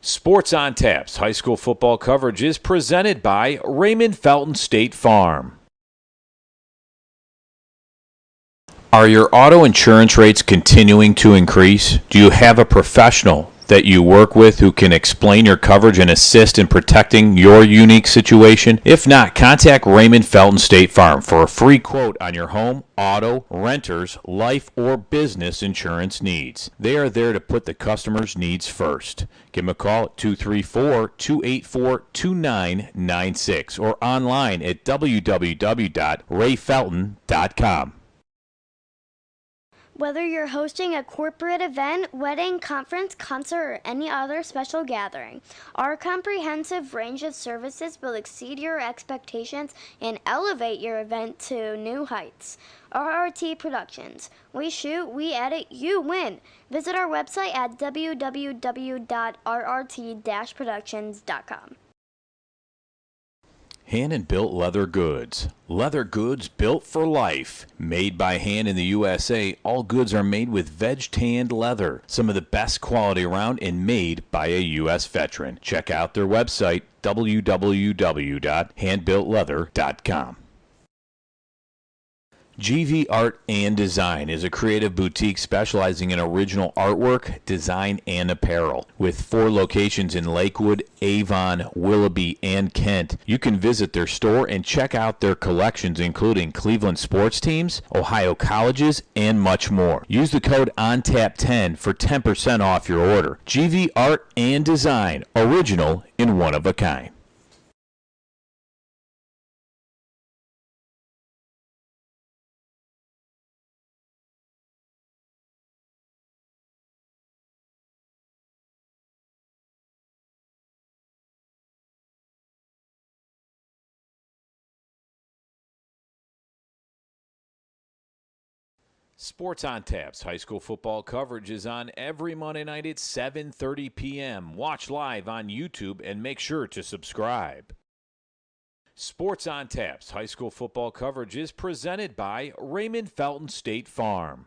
Sports on Tap's high school football coverage is presented by Raymond Felton State Farm. Are your auto insurance rates continuing to increase? Do you have a professional that you work with who can explain your coverage and assist in protecting your unique situation? If not, contact Raymond Felton State Farm for a free quote on your home, auto, renters, life, or business insurance needs. They are there to put the customer's needs first. Give them a call at 234-284-2996 or online at www.rayfelton.com. Whether you're hosting a corporate event, wedding, conference, concert, or any other special gathering, our comprehensive range of services will exceed your expectations and elevate your event to new heights. RRT Productions. We shoot, we edit, you win. Visit our website at www.rrt-productions.com. Hand-and-built leather goods. Leather goods built for life. Made by hand in the USA, all goods are made with veg-tanned leather. Some of the best quality around and made by a U.S. veteran. Check out their website, www.handbuiltleather.com. GV Art and Design is a creative boutique specializing in original artwork, design, and apparel. With 4 locations in Lakewood, Avon, Willoughby, and Kent, you can visit their store and check out their collections including Cleveland sports teams, Ohio colleges, and much more. Use the code ONTAP10 for 10% off your order. GV Art and Design, original and one of a kind. Sports on Tap's high school football coverage is on every Monday night at 7:30 p.m. Watch live on YouTube and make sure to subscribe. Sports on Tap's high school football coverage is presented by Raymond Felton State Farm.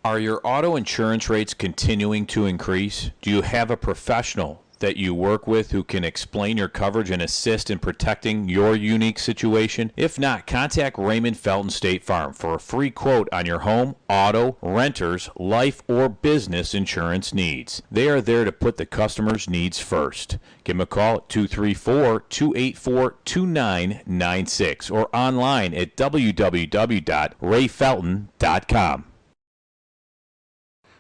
Are your auto insurance rates continuing to increase? Do you have a professional that you work with who can explain your coverage and assist in protecting your unique situation? If not, contact Raymond Felton State Farm for a free quote on your home, auto, renters, life, or business insurance needs. They are there to put the customer's needs first. Give them a call at 234-284-2996 or online at www.rayfelton.com.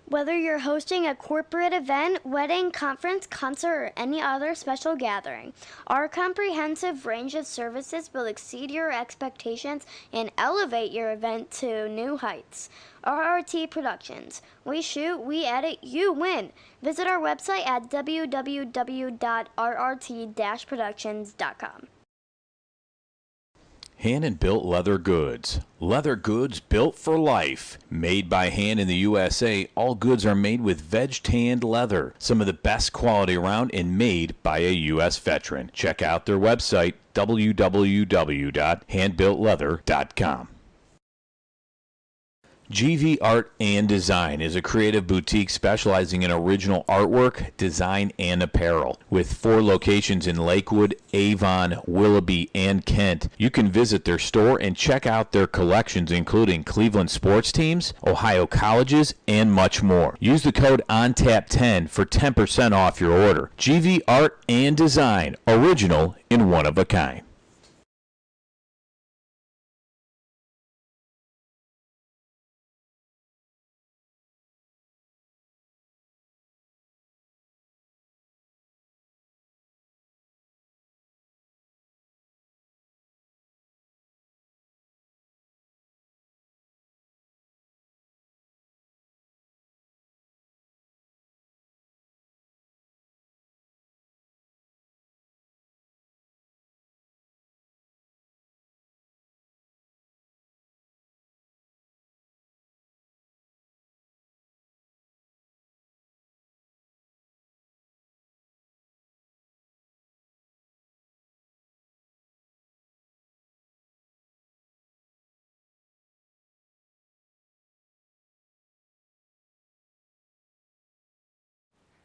Whether you're hosting a corporate event, wedding, conference, concert, or any other special gathering, our comprehensive range of services will exceed your expectations and elevate your event to new heights. RRT Productions. We shoot, we edit, you win. Visit our website at www.rrt-productions.com. Hand-and-built leather goods. Leather goods built for life. Made by hand in the USA, all goods are made with veg-tanned leather. Some of the best quality around and made by a U.S. veteran. Check out their website, www.handbuiltleather.com. GV Art and Design is a creative boutique specializing in original artwork, design, and apparel. With 4 locations in Lakewood, Avon, Willoughby, and Kent, you can visit their store and check out their collections including Cleveland sports teams, Ohio colleges, and much more. Use the code ONTAP10 for 10% off your order. GV Art and Design, original and one of a kind.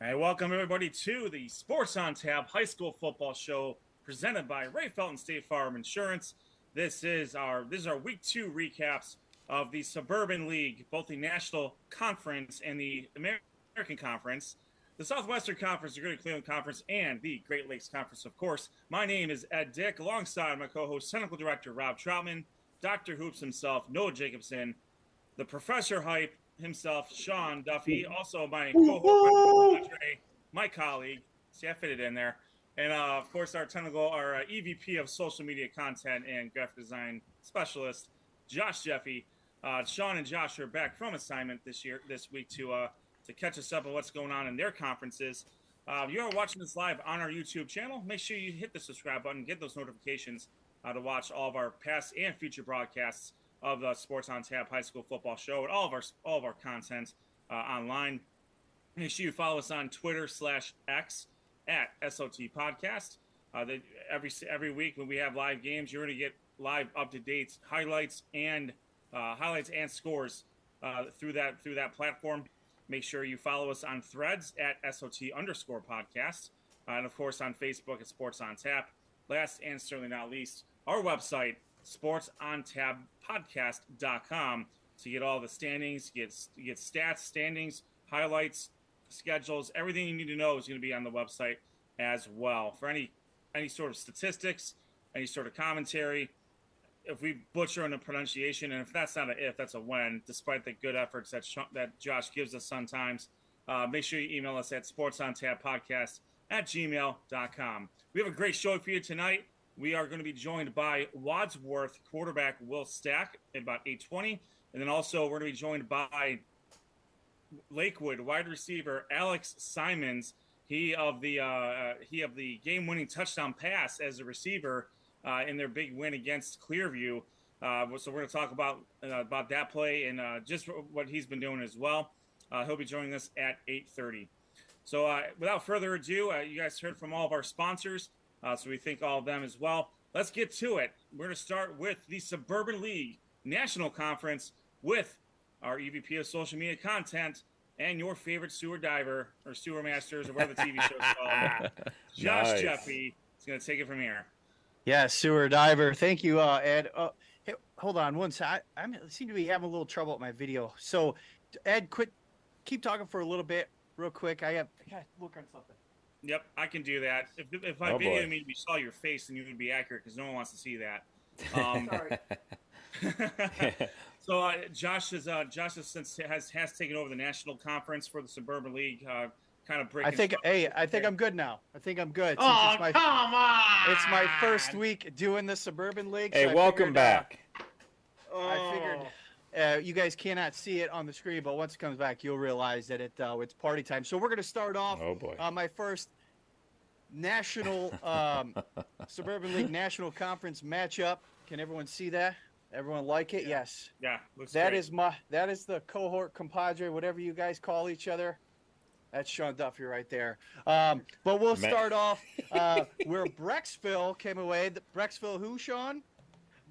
Hey, welcome everybody to the Sports on Tap High School Football Show presented by Ray Felton State Farm Insurance. This is our week 2 recaps of the Suburban League, both the National Conference and the American Conference, the Southwestern Conference, the Greater Cleveland Conference, and the Great Lakes Conference, of course. My name is Ed Dick, alongside my co-host, Technical Director Rob Troutman, Dr. Hoops himself, Noah Jacobson, the Professor Hype himself, Sean Duffy, also my co-host, my colleague. See, I fit it in there. And, of course, our EVP of Social Media Content and Graphic Design Specialist, Josh Jeffy. Sean and Josh are back from assignment this week to catch us up on what's going on in their conferences. You are watching this live on our YouTube channel. Make sure you hit the subscribe button, get those notifications to watch all of our past and future broadcasts of the Sports on Tap High School Football Show and all of our content online. Make sure you follow us on Twitter/X at SOT Podcast. Every week when we have live games, you're going to get live up-to-date highlights and scores through that platform. Make sure you follow us on Threads at SOT_podcast, and of course on Facebook at Sports on Tap. Last and certainly not least, our website, sportsontapodcast.com, to get all the standings, get stats, standings, highlights, schedules. Everything you need to know is going to be on the website as well. For any sort of statistics, any sort of commentary, if we butcher on the pronunciation, and if that's not a if, that's a when, despite the good efforts that Josh gives us sometimes, make sure you email us at sportsontapodcast@gmail.com. We have a great show for you tonight. We are going to be joined by Wadsworth quarterback Will Stack at about 8:20, and then also we're going to be joined by Lakewood wide receiver Alex Symons. He of the game-winning touchdown pass as a receiver in their big win against Clearview. So we're going to talk about that play and just what he's been doing as well. He'll be joining us at 8:30. So without further ado, you guys heard from all of our sponsors. So we thank all of them as well. Let's get to it. We're going to start with the Suburban League National Conference with our EVP of Social Media Content and your favorite sewer diver or sewer masters or whatever the TV show's called. Josh Jeffy is going to take it from here. Yeah, sewer diver. Thank you, Ed. Hey, hold on one sec. I seem to be having a little trouble with my video. So, Ed, keep talking for a little bit, real quick. I got to look on something. Yep, I can do that. If I videoed me, we saw your face, and you would be accurate because no one wants to see that. Sorry. So Josh has taken over the national conference for the Suburban League. Kind of breaking. I think I'm good now. I think I'm good. Oh, come on! It's my first week doing the Suburban League. Hey, welcome back. I figured you guys cannot see it on the screen, but once it comes back, you'll realize that it's party time. So we're going to start off my first national Suburban League National Conference matchup. Can everyone see that? Everyone like it? Yeah. Yes. Yeah. Looks that great. That is the cohort compadre, whatever you guys call each other. That's Sean Duffy right there. But we'll start off where Brecksville came away. Brecksville who, Sean?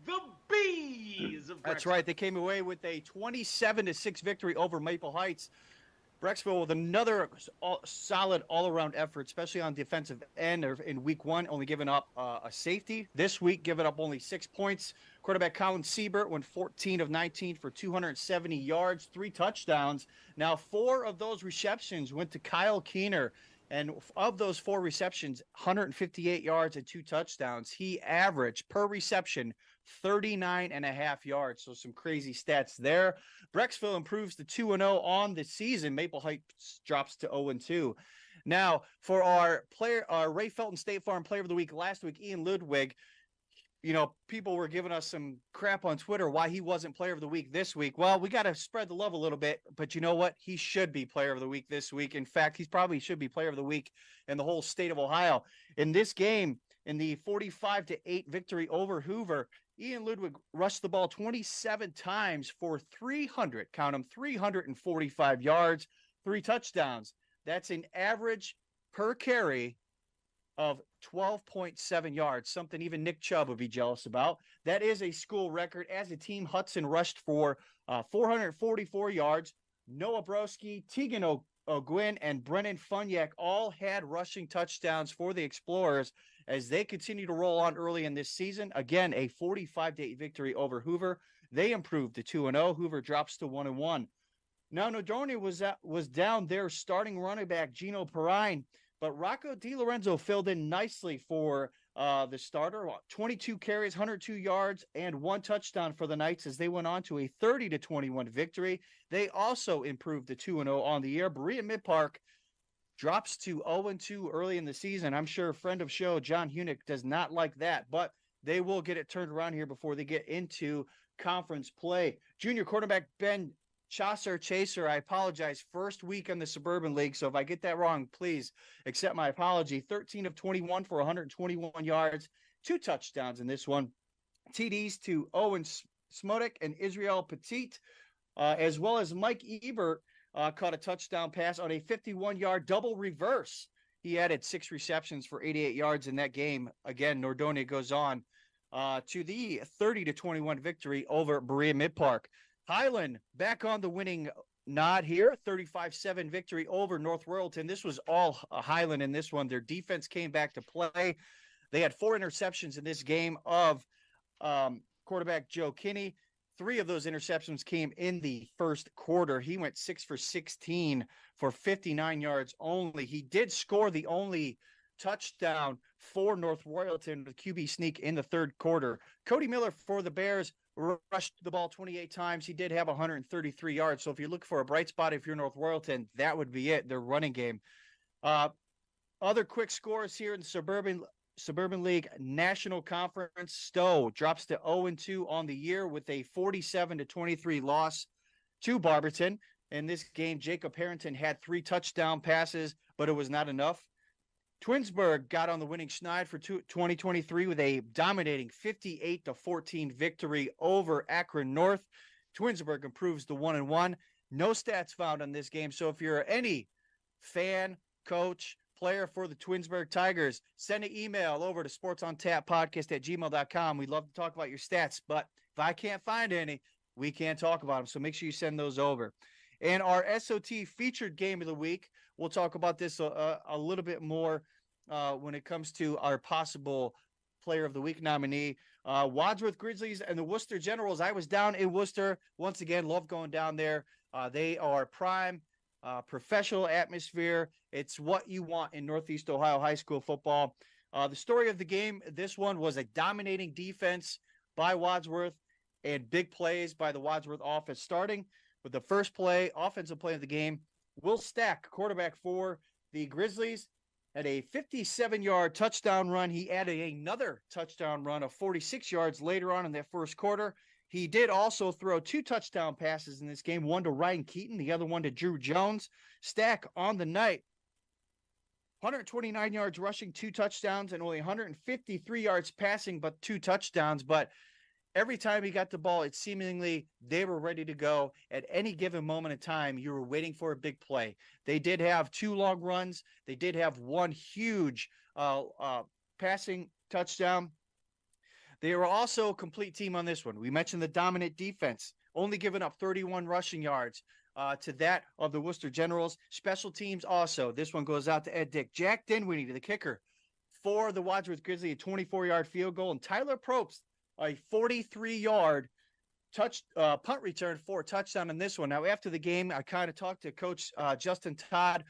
The Bees of Brecksville. That's right. They came away with a 27-6 victory over Maple Heights. Brecksville with another solid all-around effort, especially on defensive end. In week 1, only giving up a safety. This week, giving up only 6 points. Quarterback Colin Siebert went 14 of 19 for 270 yards, 3 touchdowns. Now, 4 of those receptions went to Kyle Keener. And of those 4 receptions, 158 yards and 2 touchdowns. He averaged per reception 39.5 yards. So some crazy stats there. Brecksville improves to 2-0 on the season. Maple Heights drops to 0-2. Now, for our Ray Felton State Farm Player of the Week last week, Ian Ludwig, people were giving us some crap on Twitter why he wasn't Player of the Week this week. Well, we got to spread the love a little bit, but you know what? He should be Player of the Week this week. In fact, he probably should be Player of the Week in the whole state of Ohio. In this game, in the 45-8 victory over Hoover, Ian Ludwig rushed the ball 27 times for 345 yards, 3 touchdowns. That's an average per carry of 12.7 yards, something even Nick Chubb would be jealous about. That is a school record. As a team, Hudson rushed for 444 yards. Noah Broski, Tegan O'Gwyn and Brennan Funyak all had rushing touchdowns for the Explorers as they continue to roll on early in this season. Again, a 45-8 victory over Hoover. They improved to 2-0. Hoover drops to 1-1. Now, Nodoni was down their starting running back, Gino Perrine, but Rocco DiLorenzo filled in nicely for the starter. 22 carries, 102 yards, and 1 touchdown for the Knights as they went on to a 30-21 victory. They also improved to 2-0 on the year. Berea Mid-Park drops to 0-2 early in the season. I'm sure a friend of show, John Hunick, does not like that, but they will get it turned around here before they get into conference play. Junior quarterback Ben Chaser, I apologize. First week in the Suburban League, so if I get that wrong, please accept my apology. 13 of 21 for 121 yards, 2 touchdowns in this one. TDs to Owen Smodik and Israel Petit, as well as Mike Ebert caught a touchdown pass on a 51-yard double reverse. He added 6 receptions for 88 yards in that game. Again, Nordonia goes on to the 30-21 victory over Berea Mid-Park. Highland back on the winning nod here, 35-7 victory over North Royalton. This was all Highland in this one. Their defense came back to play. They had 4 interceptions in this game of quarterback Joe Kinney. 3 of those interceptions came in the first quarter. He went 6 for 16 for 59 yards only. He did score the only touchdown for North Royalton with QB sneak in the third quarter. Cody Miller for the Bears rushed the ball 28 times. He did have 133 yards. So if you look for a bright spot, if you're North Royalton, that would be it, their running game. Other quick scores here in the Suburban League National Conference. Stowe drops to 0-2 on the year with a 47-23 loss to Barberton. In this game, Jacob Harrington had 3 touchdown passes, but it was not enough. Twinsburg got on the winning schneid for 2023 with a dominating 58-14 victory over Akron North. Twinsburg improves to 1-1. No stats found on this game. So if you're any fan, coach, player for the Twinsburg Tigers, send an email over to sportsontap@gmail.com. We'd love to talk about your stats, but if I can't find any, we can't talk about them. So make sure you send those over. And our SOT featured game of the week, we'll talk about this a little bit more when it comes to our possible player of the week nominee. Wadsworth Grizzlies and the Worcester Generals. I was down in Worcester. Once again, love going down there. They are prime, professional atmosphere. It's what you want in Northeast Ohio high school football. The story of the game, this one was a dominating defense by Wadsworth and big plays by the Wadsworth offense, starting with the first play, offensive play of the game. Will Stack, quarterback for the Grizzlies, had a 57-yard touchdown run. He added another touchdown run of 46 yards later on in that first quarter. He did also throw 2 touchdown passes in this game, one to Ryan Keaton, the other one to Drew Jones. Stack on the night, 129 yards rushing, 2 touchdowns, and only 153 yards passing, but 2 touchdowns. But every time he got the ball, it seemingly they were ready to go. At any given moment in time, you were waiting for a big play. They did have 2 long runs. They did have 1 huge passing touchdown. They were also a complete team on this one. We mentioned the dominant defense, only giving up 31 rushing yards to that of the Worcester Generals. Special teams also. This one goes out to Ed Dick. Jack Dinwiddie, the kicker for the Wadsworth Grizzly, a 24-yard field goal. And Tyler Probst, a 43-yard punt return for a touchdown in this one. Now, after the game, I kind of talked to Coach Justin Todd.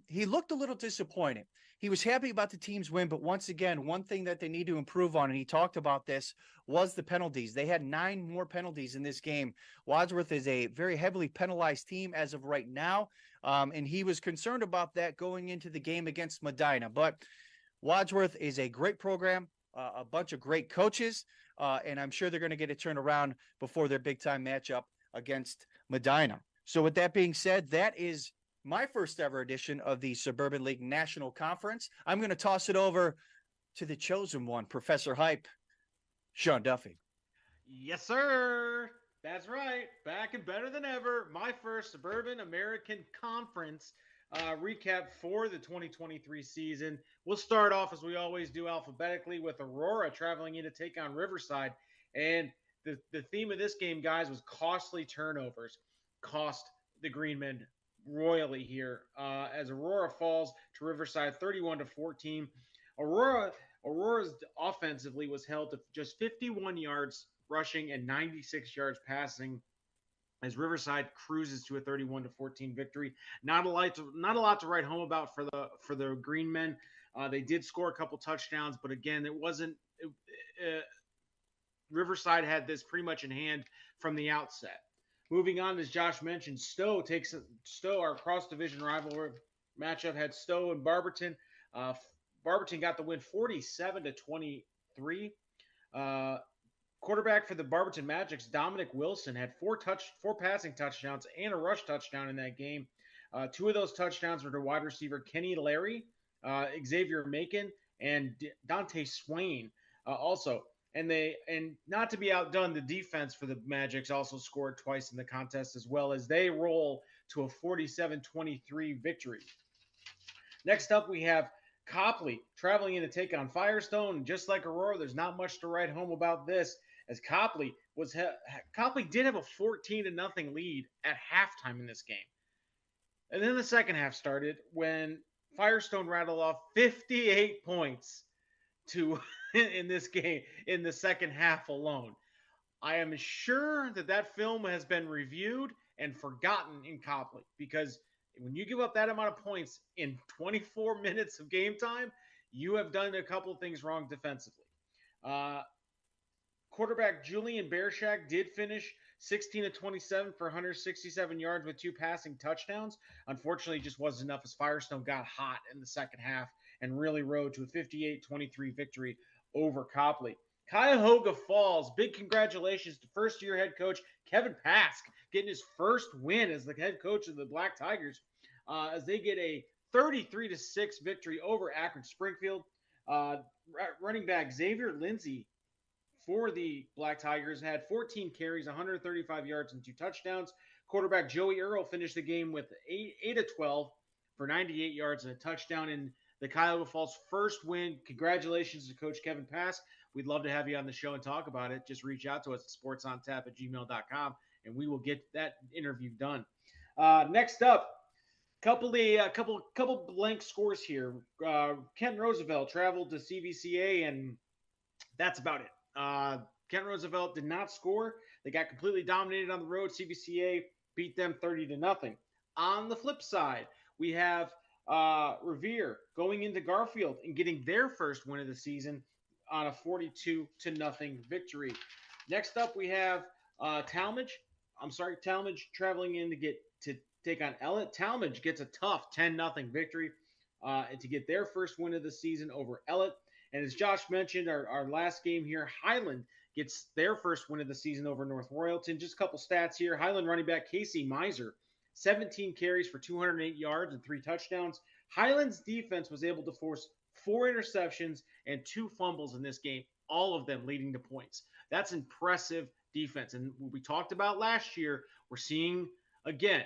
He looked a little disappointed. He was happy about the team's win, but once again, one thing that they need to improve on, and he talked about this, was the penalties. They had 9 more penalties in this game. Wadsworth is a very heavily penalized team as of right now, and he was concerned about that going into the game against Medina. But Wadsworth is a great program, a bunch of great coaches, and I'm sure they're going to get it turned around before their big-time matchup against Medina. So with that being said, that is my first ever edition of the Suburban League National Conference. I'm going to toss it over to the chosen one, Professor Hype, Sean Duffy. Yes, sir. That's right. Back and better than ever. My first Suburban American Conference recap for the 2023 season. We'll start off, as we always do, alphabetically with Aurora traveling in to take on Riverside. And the theme of this game, guys, was costly turnovers. Cost the Greenmen royally here as Aurora falls to Riverside 31-14. Aurora's offensively was held to just 51 yards rushing and 96 yards passing as Riverside cruises to a 31-14 victory. Not a lot to write home about for the Green Men. They did score a couple touchdowns, but again, it wasn't. Riverside had this pretty much in hand from the outset. Moving on, as Josh mentioned, Stowe, our cross-division rival matchup, had Stowe and Barberton. Barberton got the win 47-23. Quarterback for the Barberton Magics, Dominic Wilson, had four passing touchdowns and a rush touchdown in that game. Two of those touchdowns were to wide receiver Kenny Larry, Xavier Macon, and Dante Swain also. And not to be outdone, the defense for the Magics also scored twice in the contest as well, as they roll to a 47-23 victory. Next up, we have Copley traveling in to take on Firestone. Just like Aurora, there's not much to write home about this, as Copley did have a 14-0 lead at halftime in this game. And then the second half started when Firestone rattled off 58 points in this game in the second half alone. I am sure that film has been reviewed and forgotten in Copley, because when you give up that amount of points in 24 minutes of game time, you have done a couple of things wrong defensively. Quarterback Julian Bearshak did finish 16-27 for 167 yards with 2 passing touchdowns. Unfortunately, it just wasn't enough as Firestone got hot in the second half and really rode to a 58-23 victory over Copley. Cuyahoga Falls, big congratulations to first-year head coach Kevin Pask getting his first win as the head coach of the Black Tigers as they get a 33-6 victory over Akron Springfield. Running back Xavier Lindsay for the Black Tigers had 14 carries, 135 yards, and 2 touchdowns. Quarterback Joey Earl finished the game with 8 of 12 for 98 yards and a touchdown in the Cuyahoga Falls first win. Congratulations to Coach Kevin Pask. We'd love to have you on the show and talk about it. Just reach out to us at sportsontap@gmail.com, and we will get that interview done. Next up, couple blank scores here. Kent Roosevelt traveled to CVCA, and that's about it. Kent Roosevelt did not score. They got completely dominated on the road. CVCA beat them 30-0. On the flip side, we have Revere going into Garfield and getting their first win of the season on a 42-0 victory. Next up, we have Talmadge traveling in to take on Ellett. Talmadge gets a tough 10-0 victory to get their first win of the season over Ellett. And as Josh mentioned, our last game here, Highland gets their first win of the season over North Royalton. Just a couple stats here. Highland running back Casey Miser, 17 carries for 208 yards and 3 touchdowns. Highland's defense was able to force 4 interceptions and 2 fumbles in this game, all of them leading to points. That's impressive defense. And what we talked about last year, we're seeing again,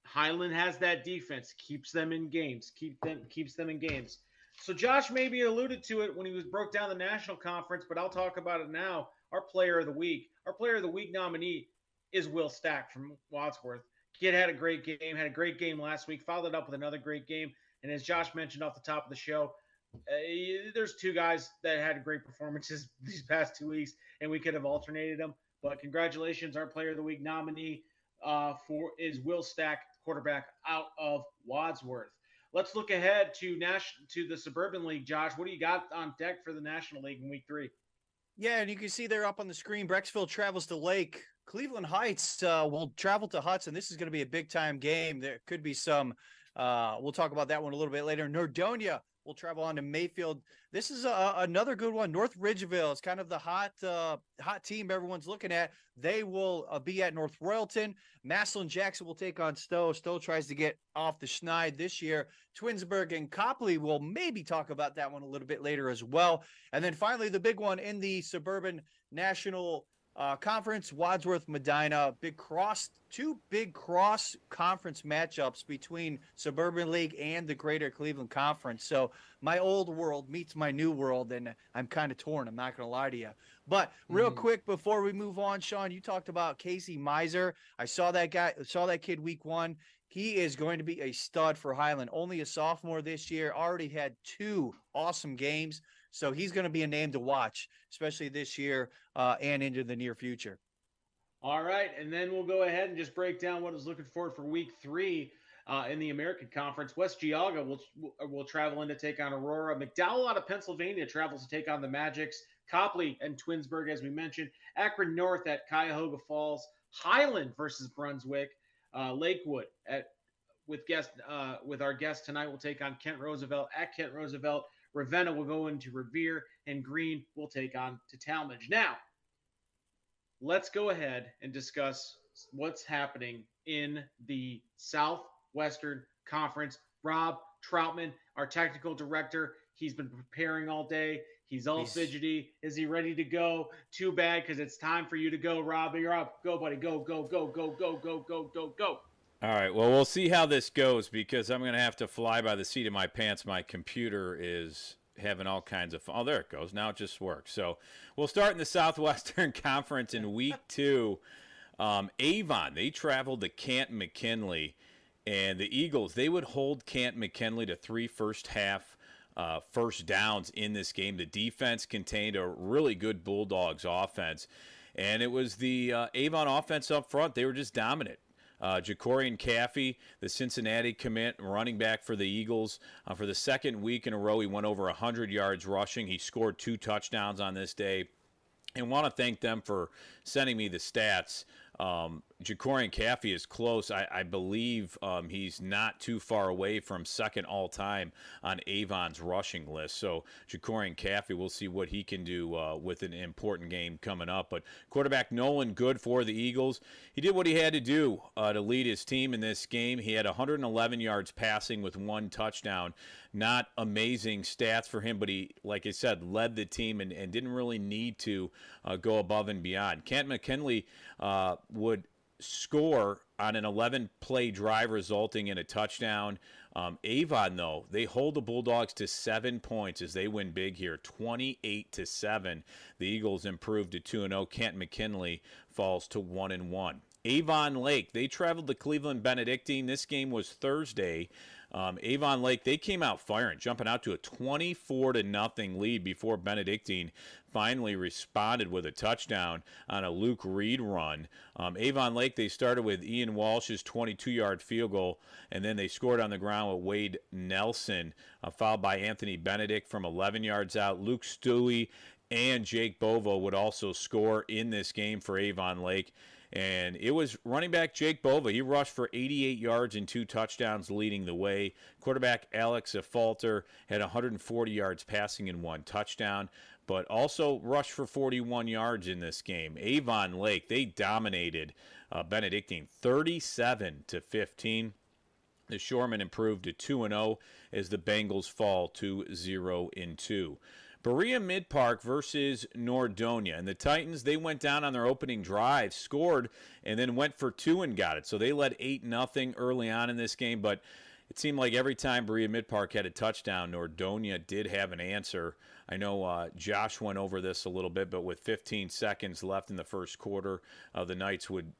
Highland has that defense, keeps them in games, keeps them in games. So Josh maybe alluded to it when he broke down the national conference, but I'll talk about it now. Our player of the week nominee is Will Stack from Wadsworth. Kid had a great game last week, followed it up with another great game. And as Josh mentioned off the top of the show, there's 2 guys that had great performances these past 2 weeks, and we could have alternated them. But congratulations, our player of the week nominee is Will Stack, quarterback out of Wadsworth. Let's look ahead to the Suburban League. Josh, what do you got on deck for the National League in Week 3? Yeah, and you can see there up on the screen, Brecksville travels to Lake. Cleveland Heights will travel to Hudson. This is going to be a big-time game. There could be some we'll talk about that one a little bit later. Nordonia will travel on to Mayfield. This is another good one. North Ridgeville is kind of the hot team everyone's looking at. They will be at North Royalton. Massillon Jackson will take on Stowe. Stowe tries to get off the schneid this year. Twinsburg and Copley will maybe talk about that one a little bit later as well. And then finally, the big one in the Suburban National Conference, Wadsworth Medina, two big cross conference matchups between Suburban League and the Greater Cleveland Conference. So my old world meets my new world, and I'm kind of torn. I'm not going to lie to you. But real quick before we move on, Sean, you talked about Casey Miser. I saw that kid week 1. He is going to be a stud for Highland. Only a sophomore this year, already had 2 awesome games. So he's going to be a name to watch, especially this year and into the near future. All right, and then we'll go ahead and just break down what is looking forward for Week 3 in the American Conference. West Geauga will travel in to take on Aurora. McDowell out of Pennsylvania travels to take on the Magics. Copley and Twinsburg, as we mentioned. Akron North at Cuyahoga Falls. Highland versus Brunswick. Lakewood with our guest tonight will take on Kent Roosevelt at Kent Roosevelt. Ravenna will go into Revere, and Green will take on to Talmadge. Now, let's go ahead and discuss what's happening in the Southwestern Conference. Rob Troutman, our technical director, he's been preparing all day. He's all fidgety. Is he ready to go? Too bad, because it's time for you to go, Rob. You're up. Go, buddy. Go, go, go, go, go, go, go, go, go. All right, well, we'll see how this goes because I'm going to have to fly by the seat of my pants. My computer is having all kinds of fun. Oh, there it goes. Now it just works. So we'll start in the Southwestern Conference in Week 2. Avon, they traveled to Canton-McKinley, and the Eagles, they would hold Canton-McKinley to 3 first-half first downs in this game. The defense contained a really good Bulldogs offense, and it was the Avon offense up front. They were just dominant. Jacorian Caffey, the Cincinnati commit, running back for the Eagles. For the second week in a row, he went over 100 yards rushing. He scored 2 touchdowns on this day. And want to thank them for sending me the stats. Jacorian Caffey is close. I believe he's not too far away from second all-time on Avon's rushing list. So Jacorian Caffey, we'll see what he can do with an important game coming up. But quarterback Nolan Good for the Eagles. He did what he had to do to lead his team in this game. He had 111 yards passing with 1 touchdown. Not amazing stats for him, but he, like I said, led the team and didn't really need to go above and beyond. Canton-McKinley would score on an 11-play drive resulting in a touchdown. Avon, though, they hold the Bulldogs to 7 points as they win big here, 28-7. The Eagles improved to 2-0. Canton-McKinley falls to 1-1. Avon Lake, they traveled to Cleveland Benedictine. This game was Thursday. Avon Lake, they came out firing, jumping out to a 24-0 lead before Benedictine finally responded with a touchdown on a Luke Reed run. Avon Lake, they started with Ian Walsh's 22-yard field goal, and then they scored on the ground with Wade Nelson, followed by Anthony Benedict from 11 yards out. Luke Stewie and Jake Bovo would also score in this game for Avon Lake. And it was running back Jake Bova. He rushed for 88 yards and 2 touchdowns leading the way. Quarterback Alex Afalter had 140 yards passing and 1 touchdown, but also rushed for 41 yards in this game. Avon Lake, they dominated Benedictine 37-15. The Shoremen improved to 2-0 as the Bengals fall to 0-2. Berea Mid-Park versus Nordonia. And the Titans, they went down on their opening drive, scored, and then went for 2 and got it. So they led 8-0 early on in this game, but it seemed like every time Berea Mid-Park had a touchdown, Nordonia did have an answer. I know Josh went over this a little bit, but with 15 seconds left in the first quarter, the Knights would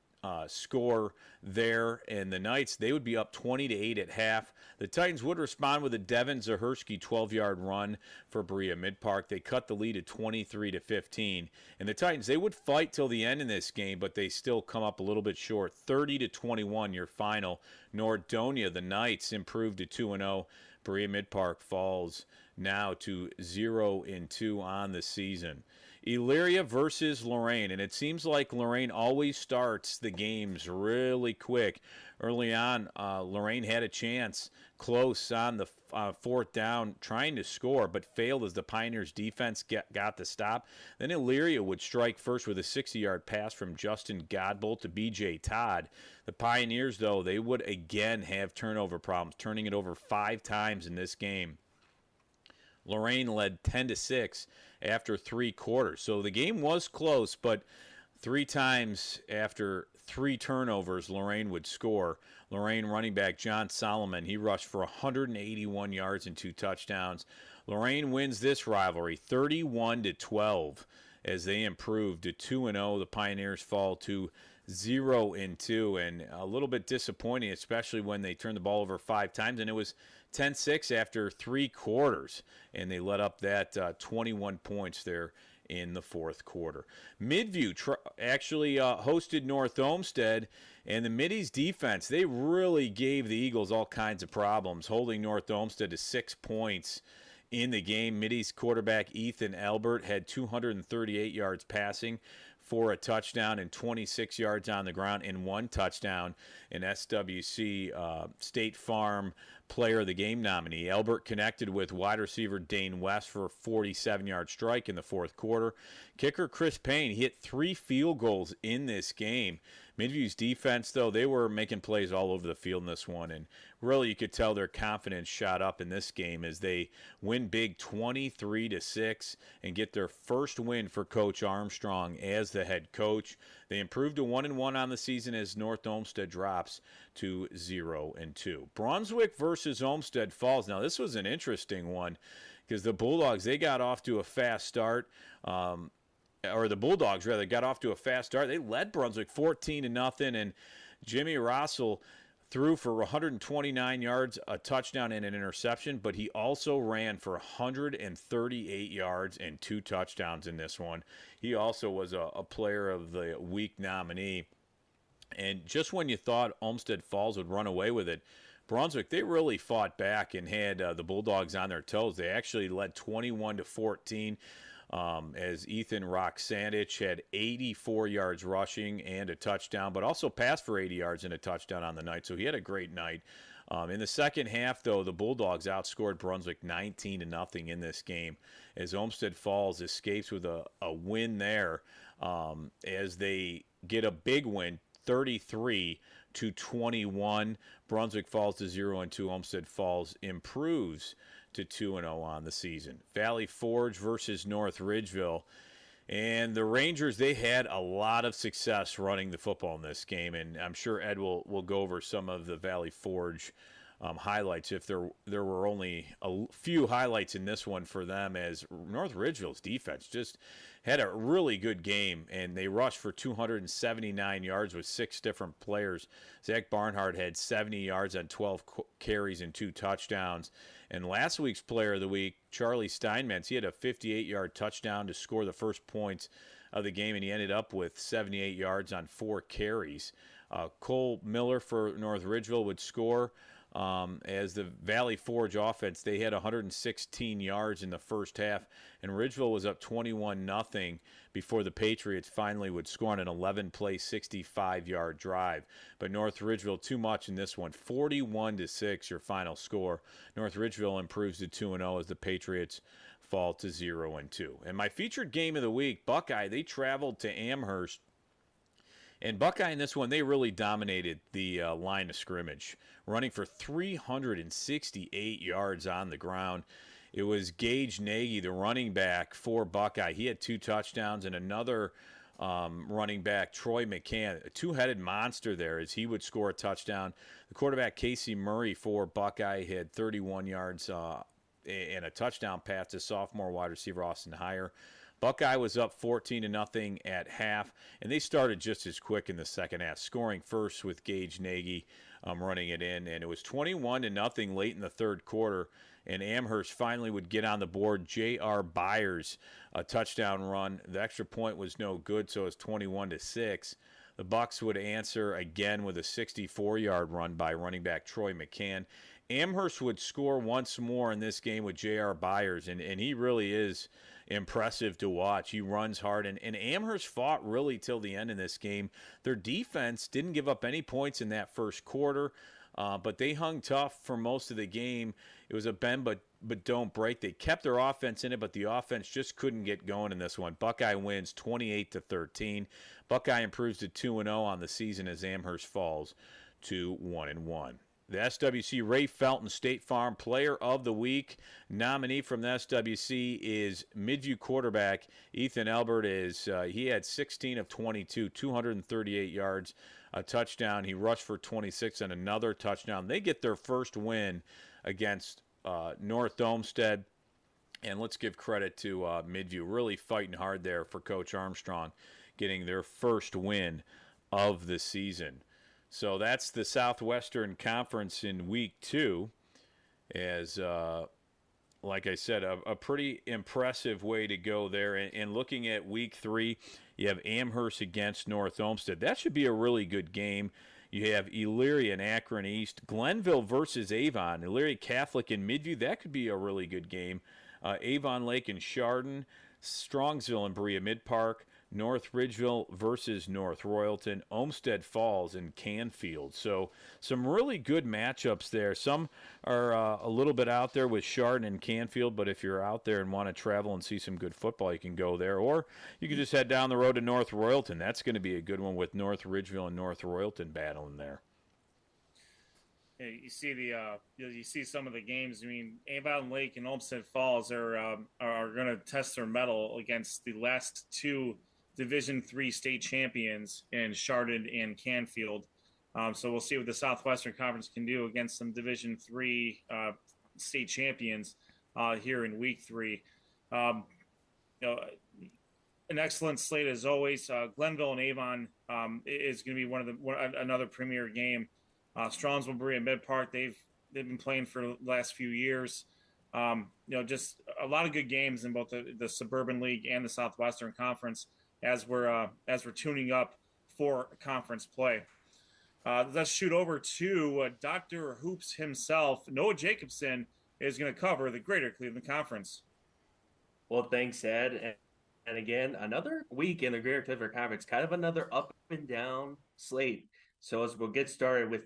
score there, and the Knights, they would be up 20-8 at half. The Titans would respond with a Devin Zahersky 12-yard run for Berea Mid-Park. They cut the lead at 23-15, and the Titans, they would fight till the end in this game, but they still come up a little bit short. 30-21 your final. Nordonia, the Knights, improved to 2-0. Berea Mid-Park falls now to 0-2 on the season. Elyria versus Lorraine, and it seems like Lorraine always starts the games really quick. Early on, Lorraine had a chance close on the 4th down trying to score, but failed as the Pioneers' defense got the stop. Then Elyria would strike first with a 60-yard pass from Justin Godbolt to B.J. Todd. The Pioneers, though, they would again have turnover problems, turning it over 5 times in this game. Lorraine led 10-6 after 3 quarters. So the game was close, but 3 times after 3 turnovers, Lorraine would score. Lorraine running back John Solomon, he rushed for 181 yards and 2 touchdowns. Lorraine wins this rivalry 31-12 as they improved to 2-0. The Pioneers fall to 0-2, and a little bit disappointing, especially when they turned the ball over 5 times, and it was 10-6 after 3 quarters, and they let up that 21 points there in the fourth quarter. Midview actually hosted North Olmsted, and the Middies defense, they really gave the Eagles all kinds of problems, holding North Olmsted to 6 points in the game. Middies quarterback Ethan Albert had 238 yards passing for a touchdown and 26 yards on the ground and 1 touchdown. An SWC State Farm Player of the Game nominee. Albert connected with wide receiver Dane West for a 47-yard strike in the fourth quarter. Kicker Chris Payne hit 3 field goals in this game. Midview's defense, though, they were making plays all over the field in this one, and really you could tell their confidence shot up in this game as they win big 23-6 and get their first win for Coach Armstrong as the head coach. They improved to 1-1 on the season as North Olmsted drops to 0-2. Brunswick versus Olmsted Falls. Now, this was an interesting one because the Bulldogs, they got off to a fast start. Or the Bulldogs, rather, got off to a fast start. They led Brunswick 14-0, and Jimmy Rossell threw for 129 yards, a touchdown and an interception, but he also ran for 138 yards and 2 touchdowns in this one. He also was a Player of the Week nominee. And just when you thought Olmsted Falls would run away with it, Brunswick, they really fought back and had the Bulldogs on their toes. They actually led 21-14. As Ethan Roxandich had 84 yards rushing and a touchdown, but also passed for 80 yards and a touchdown on the night, so he had a great night. In the second half, though, the Bulldogs outscored Brunswick 19-0 in this game, as Olmsted Falls escapes with a win there, as they get a big win, 33-21. Brunswick falls to 0-2. Olmsted Falls improves to 2-0 on the season. Valley Forge versus North Ridgeville. And the Rangers, they had a lot of success running the football in this game, and I'm sure Ed will go over some of the Valley Forge highlights if there were only a few highlights in this one for them, as North Ridgeville's defense just had a really good game, and they rushed for 279 yards with 6 different players. Zach Barnhart had 70 yards on 12 carries and 2 touchdowns. And last week's Player of the Week, Charlie Steinmetz, he had a 58-yard touchdown to score the first points of the game, and he ended up with 78 yards on 4 carries. Cole Miller for North Ridgeville would score. As the Valley Forge offense, they had 116 yards in the first half, and Ridgeville was up 21-0 before the Patriots finally would score on an 11-play, 65-yard drive. But North Ridgeville, too much in this one, 41-6 your final score. North Ridgeville improves to 2-0 as the Patriots fall to 0-2. And my featured game of the week, Buckeye, they traveled to Amherst. And Buckeye in this one, they really dominated the line of scrimmage, running for 368 yards on the ground. It was Gage Nagy, the running back for Buckeye. He had 2 touchdowns, and another running back, Troy McCann, a 2-headed monster there, as he would score a touchdown. The quarterback, Casey Murray for Buckeye, had 31 yards and a touchdown pass to sophomore wide receiver Austin Heyer. Buckeye was up 14-0 at half, and they started just as quick in the second half, scoring first with Gage Nagy running it in, and it was 21-0 late in the third quarter, and Amherst finally would get on the board. J.R. Byers, a touchdown run. The extra point was no good, so it was 21-6. The Bucks would answer again with a 64-yard run by running back Troy McCann. Amherst would score once more in this game with J.R. Byers, and he really is impressive to watch. He runs hard, and Amherst fought really till the end in this game. Their defense didn't give up any points in that first quarter, but they hung tough for most of the game. It was a bend but don't break. They kept their offense in it, but the offense just couldn't get going in this one. Buckeye wins 28-13. Buckeye improves to 2-0 on the season as Amherst falls to 1-1. The SWC Ray Felton State Farm Player of the Week nominee from the SWC is Midview quarterback Ethan Albert. He had 16 of 22, 238 yards, a touchdown. He rushed for 26 and another touchdown. They get their first win against North Olmsted. And let's give credit to Midview, really fighting hard there for Coach Armstrong, getting their first win of the season. So that's the Southwestern Conference in Week 2. As like I said, a pretty impressive way to go there. And looking at Week 3, you have Amherst against North Olmsted. That should be a really good game. You have Elyria and Akron East. Glenville versus Avon. Elyria Catholic and Midview. That could be a really good game. Avon Lake and Chardon. Strongsville and Berea Mid-Park. North Ridgeville versus North Royalton, Olmsted Falls, and Canfield. So some really good matchups there. Some are a little bit out there with Chardon and Canfield, but if you're out there and want to travel and see some good football, you can go there. Or you can just head down the road to North Royalton. That's going to be a good one with North Ridgeville and North Royalton battling there. You see you see some of the games. I mean, Avon Lake and Olmsted Falls are going to test their mettle against the last two Division III state champions in Chardon and Canfield. So we'll see what the Southwestern Conference can do against some Division III state champions here in Week 3. An excellent slate as always. Glenville and Avon is going to be another premier game. Strongsville, Berea, Mid-Park, they've been playing for the last few years. Just a lot of good games in both the Suburban League and the Southwestern Conference as we're tuning up for conference play. Let's shoot over to Dr. Hoops himself. Noah Jacobson is going to cover the Greater Cleveland Conference. Well, thanks, Ed. And again, another week in the Greater Cleveland Conference, kind of another up and down slate. So as we'll get started with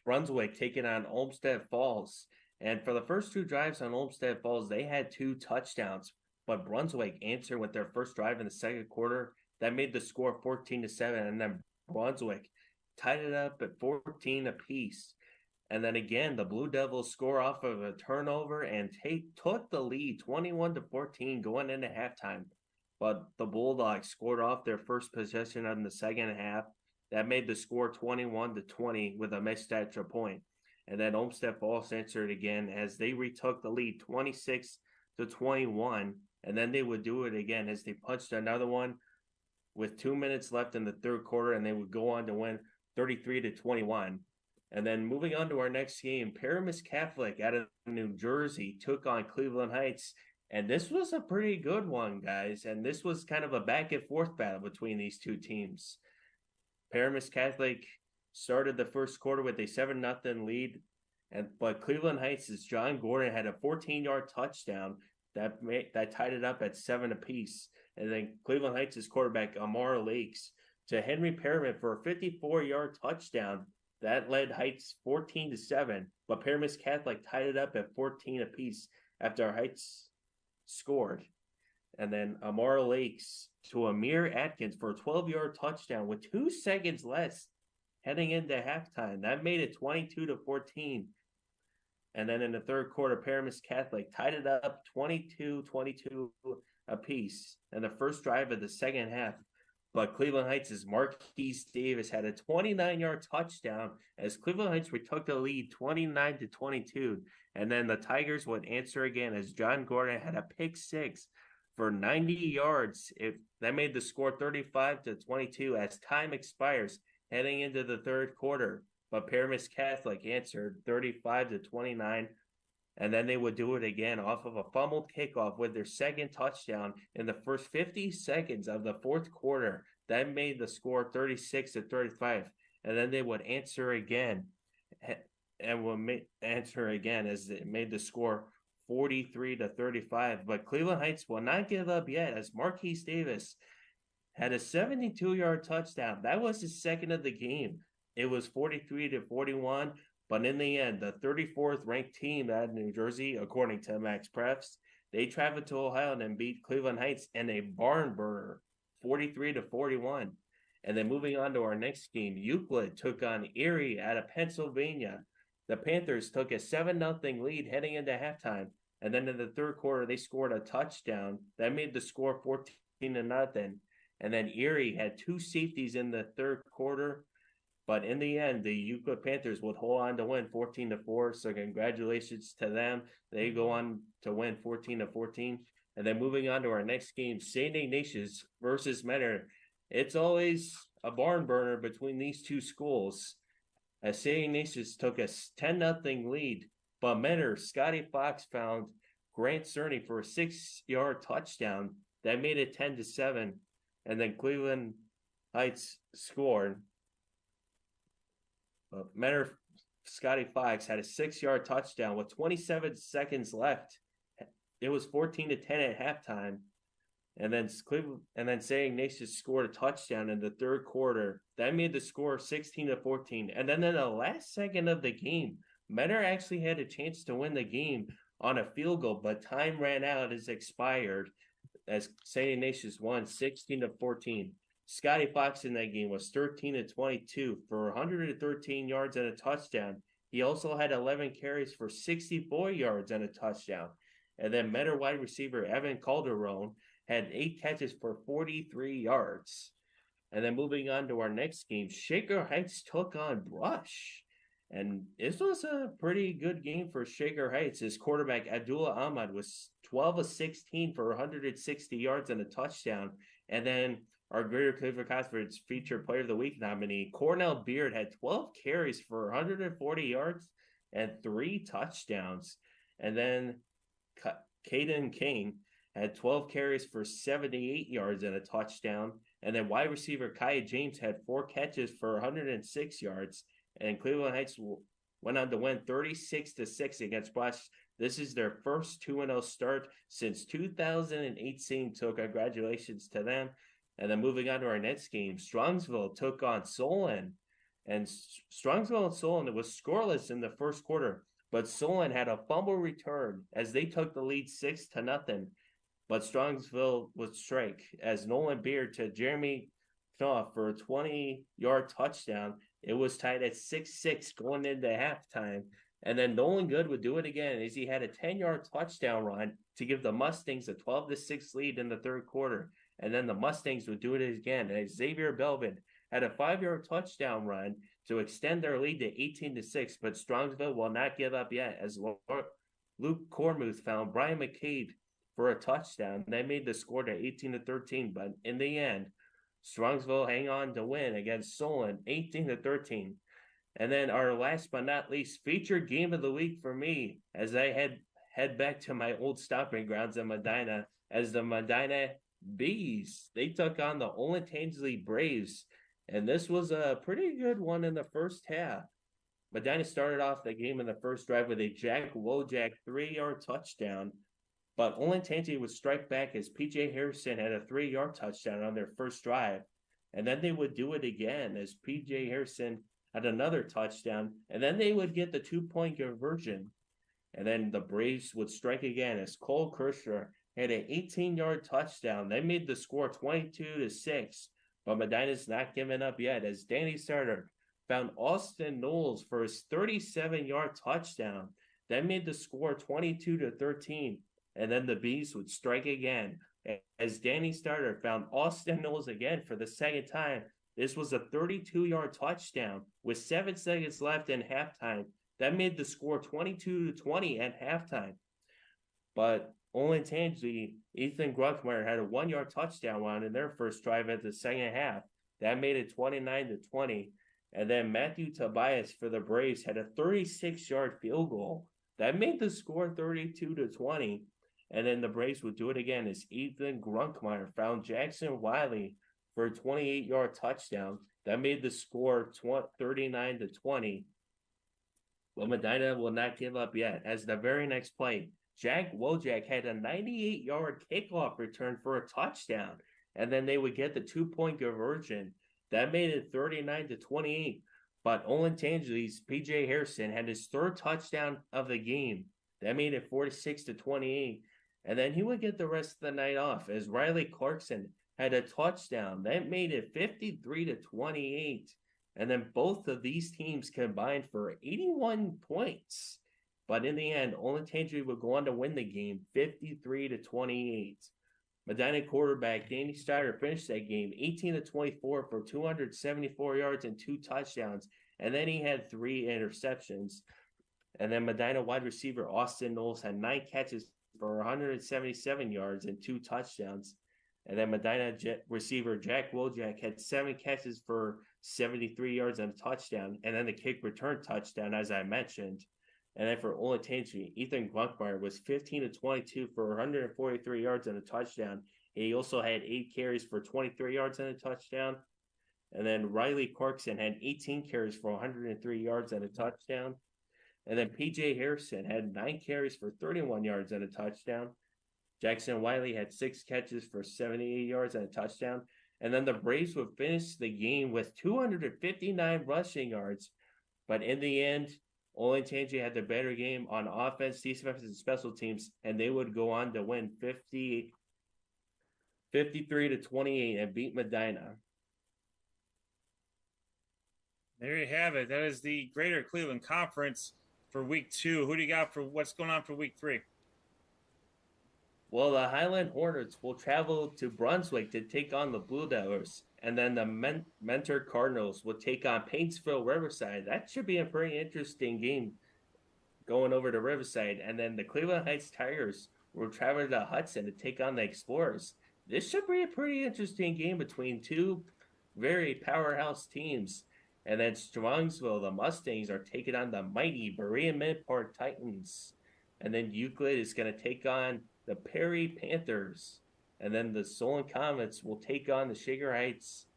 Brunswick taking on Olmsted Falls. And for the first two drives on Olmsted Falls, they had 2 touchdowns. But Brunswick answered with their first drive in the second quarter. That made the score 14-7. And then Brunswick tied it up at 14 apiece. And then again, the Blue Devils score off of a turnover and took the lead 21-14 going into halftime. But the Bulldogs scored off their first possession in the second half. That made the score 21-20 with a missed extra point. And then Olmsted Falls answered again as they retook the lead 26-21. And then they would do it again as they punched another one with 2 minutes left in the third quarter, and they would go on to win 33-21. And then moving on to our next game, Paramus Catholic out of New Jersey took on Cleveland Heights. And this was a pretty good one, guys. And this was kind of a back and forth battle between these two teams. Paramus Catholic started the first quarter with a 7-0 lead. But Cleveland Heights' John Gordon had a 14-yard touchdown that tied it up at 7 apiece. And then Cleveland Heights' quarterback Amara Lakes to Henry Perriman for a 54-yard touchdown. That led Heights 14-7, but Paramus Catholic tied it up at 14 apiece after Heights scored. And then Amara Lakes to Amir Atkins for a 12-yard touchdown with 2 seconds less heading into halftime. That made it 22-14. And then in the third quarter, Paramus Catholic tied it up 22-22 apiece in the first drive of the second half. But Cleveland Heights' Marquise Davis had a 29-yard touchdown as Cleveland Heights retook the lead 29-22. And then the Tigers would answer again as John Gordon had a pick six for 90 yards. That made the score 35-22 as time expires heading into the third quarter. But Paramus Catholic answered 35-29. And then they would do it again off of a fumbled kickoff with their second touchdown in the first 50 seconds of the fourth quarter. That made the score 36-35. And then they would answer again and answer again as it made the score 43-35. But Cleveland Heights will not give up yet as Marquise Davis had a 72-yard touchdown. That was his second of the game. It was 43-41. But in the end, the 34th ranked team out of New Jersey, according to Max Prefs, they traveled to Ohio and beat Cleveland Heights in a barn burner, 43-41. And then moving on to our next game, Euclid took on Erie out of Pennsylvania. The Panthers took a 7-0 lead heading into halftime. And then in the third quarter, they scored a touchdown. That made the score 14-0. And then Erie had 2 safeties in the third quarter. But in the end, the Euclid Panthers would hold on to win 14-4. So congratulations to them. They go on to win 14-14. And then moving on to our next game, St. Ignatius versus Mentor. It's always a barn burner between these two schools, as St. Ignatius took a 10-0 lead, but Mentor, Scotty Fox found Grant Cerny for a 6-yard touchdown that made it 10-7, and then Cleveland Heights scored. Mentor, Scotty Fox had a 6-yard touchdown with 27 seconds left. It was 14-10 at halftime. And then St. Ignatius scored a touchdown in the third quarter. That made the score 16-14. And then in the last second of the game, Mentor actually had a chance to win the game on a field goal, but time ran out as expired as St. Ignatius won 16-14. Scotty Fox in that game was 13-22 for 113 yards and a touchdown. He also had 11 carries for 64 yards and a touchdown. And then Mentor wide receiver Evan Calderon had 8 catches for 43 yards. And then moving on to our next game, Shaker Heights took on Brush. And this was a pretty good game for Shaker Heights. His quarterback, Abdullah Ahmad, was 12-16 for 160 yards and a touchdown. And then our Greater Cleveland Conference featured Player of the Week nominee, Cornell Beard, had 12 carries for 140 yards and 3 touchdowns. And then Caden King had 12 carries for 78 yards and a touchdown. And then wide receiver Kaya James had 4 catches for 106 yards. And Cleveland Heights went on to win 36-6 against Brush. This is their first 2-0 start since 2018, so congratulations to them. And then moving on to our next game, Strongsville took on Solon. And Strongsville and Solon was scoreless in the first quarter, but Solon had a fumble return as they took the lead 6-0. But Strongsville would strike as Nolan Beard to Jeremy Knopf for a 20-yard touchdown. It was tied at 6-6 going into halftime. And then Nolan Good would do it again as he had a 10-yard touchdown run to give the Mustangs a 12-6 lead in the third quarter. And then the Mustangs would do it again as Xavier Belvin had a 5-yard touchdown run to extend their lead to 18-6. But Strongsville will not give up yet as Luke Cormuth found Brian McCade for a touchdown. That made the score to 18-13. But in the end, Strongsville hang on to win against Solon 18-13. And then our last but not least featured game of the week for me as I head back to my old stomping grounds in Medina as the Medina Bees. They took on the Olentangy Braves, and this was a pretty good one in the first half. Medina started off the game in the first drive with a Jack Wojak 3-yard touchdown, but Olentangy would strike back as P.J. Harrison had a 3-yard touchdown on their first drive, and then they would do it again as P.J. Harrison had another touchdown, and then they would get the 2-point conversion, and then the Braves would strike again as Cole Kershaw had an 18-yard touchdown. They made the score 22-6, but Medina's not giving up yet as Danny Starter found Austin Knowles for his 37-yard touchdown. That made the score 22-13, and then the Bees would strike again as Danny Starter found Austin Knowles again for the second time. This was a 32-yard touchdown with 7 seconds left in halftime. That made the score 22-20 at halftime. But Olentangy, Ethan Grunkmeyer had a 1-yard touchdown run in their first drive at the second half. That made it 29-20. And then Matthew Tobias for the Braves had a 36-yard field goal. That made the score 32-20. And then the Braves would do it again as Ethan Grunkmeyer found Jackson Wiley for a 28-yard touchdown. That made the score 39-20. But Medina will not give up yet as the very next play, Jack Wojak had a 98-yard kickoff return for a touchdown, and then they would get the 2-point conversion. That made it 39-28. But Olentangy's P.J. Harrison had his 3rd touchdown of the game. That made it 46-28. And then he would get the rest of the night off as Riley Clarkson had a touchdown. That made it 53-28. And then both of these teams combined for 81 points. But in the end, Olentangy would go on to win the game 53-28. Medina quarterback Danny Steiner finished that game 18-24 for 274 yards and 2 touchdowns. And then he had 3 interceptions. And then Medina wide receiver Austin Knowles had 9 catches for 177 yards and 2 touchdowns. And then Medina receiver Jack Wojak had 7 catches for 73 yards and a touchdown. And then the kick return touchdown, as I mentioned. And then for Olentangy, Ethan Gluckmeyer was 15-22 for 143 yards and a touchdown. He also had 8 carries for 23 yards and a touchdown. And then Riley Clarkson had 18 carries for 103 yards and a touchdown. And then P.J. Harrison had 9 carries for 31 yards and a touchdown. Jackson Wiley had 6 catches for 78 yards and a touchdown. And then the Braves would finish the game with 259 rushing yards. But in the end, Olentangy had the better game on offense, defense, and special teams, and they would go on to win 53-28 and beat Medina. There you have it. That is the Greater Cleveland Conference for Week 2. Who do you got for what's going on for Week 3? Well, the Highland Hornets will travel to Brunswick to take on the Blue Devils, and then the Mentor Cardinals will take on Paintsville Riverside. That should be a pretty interesting game going over to Riverside. And then the Cleveland Heights Tigers will travel to Hudson to take on the Explorers. This should be a pretty interesting game between 2 very powerhouse teams. And then Strongsville, the Mustangs, are taking on the mighty Berea Midport Titans. And then Euclid is going to take on the Perry Panthers. And then the Solon Comets will take on the Shaker Heights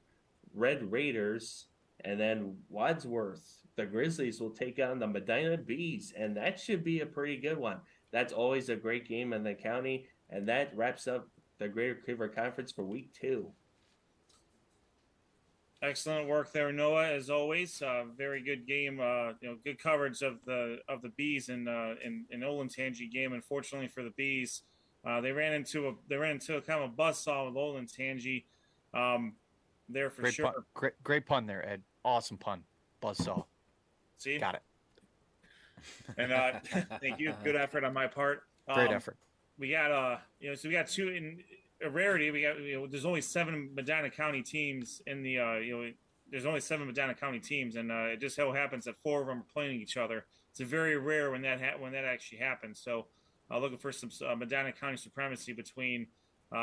Red Raiders. And then Wadsworth, the Grizzlies, will take on the Medina Bees. And that should be a pretty good one. That's always a great game in the county. And that wraps up the Greater Cleveland Conference for Week 2. Excellent work there, Noah. As always, very good game. Good coverage of the Bees in Olentangy game. Unfortunately for the Bees, they ran into a kind of a buzzsaw with Olentangy. There for great sure. Pun. Great pun there, Ed. Awesome pun. Buzzsaw. See, got it. And thank you. Good effort on my part. Great effort. We got so we got 2 in. A rarity. We got there's only 7 Medina County teams in the there's only 7 Medina County teams, and it just so happens that 4 of them are playing each other. It's a very rare when that actually happens. So looking for some Medina County supremacy between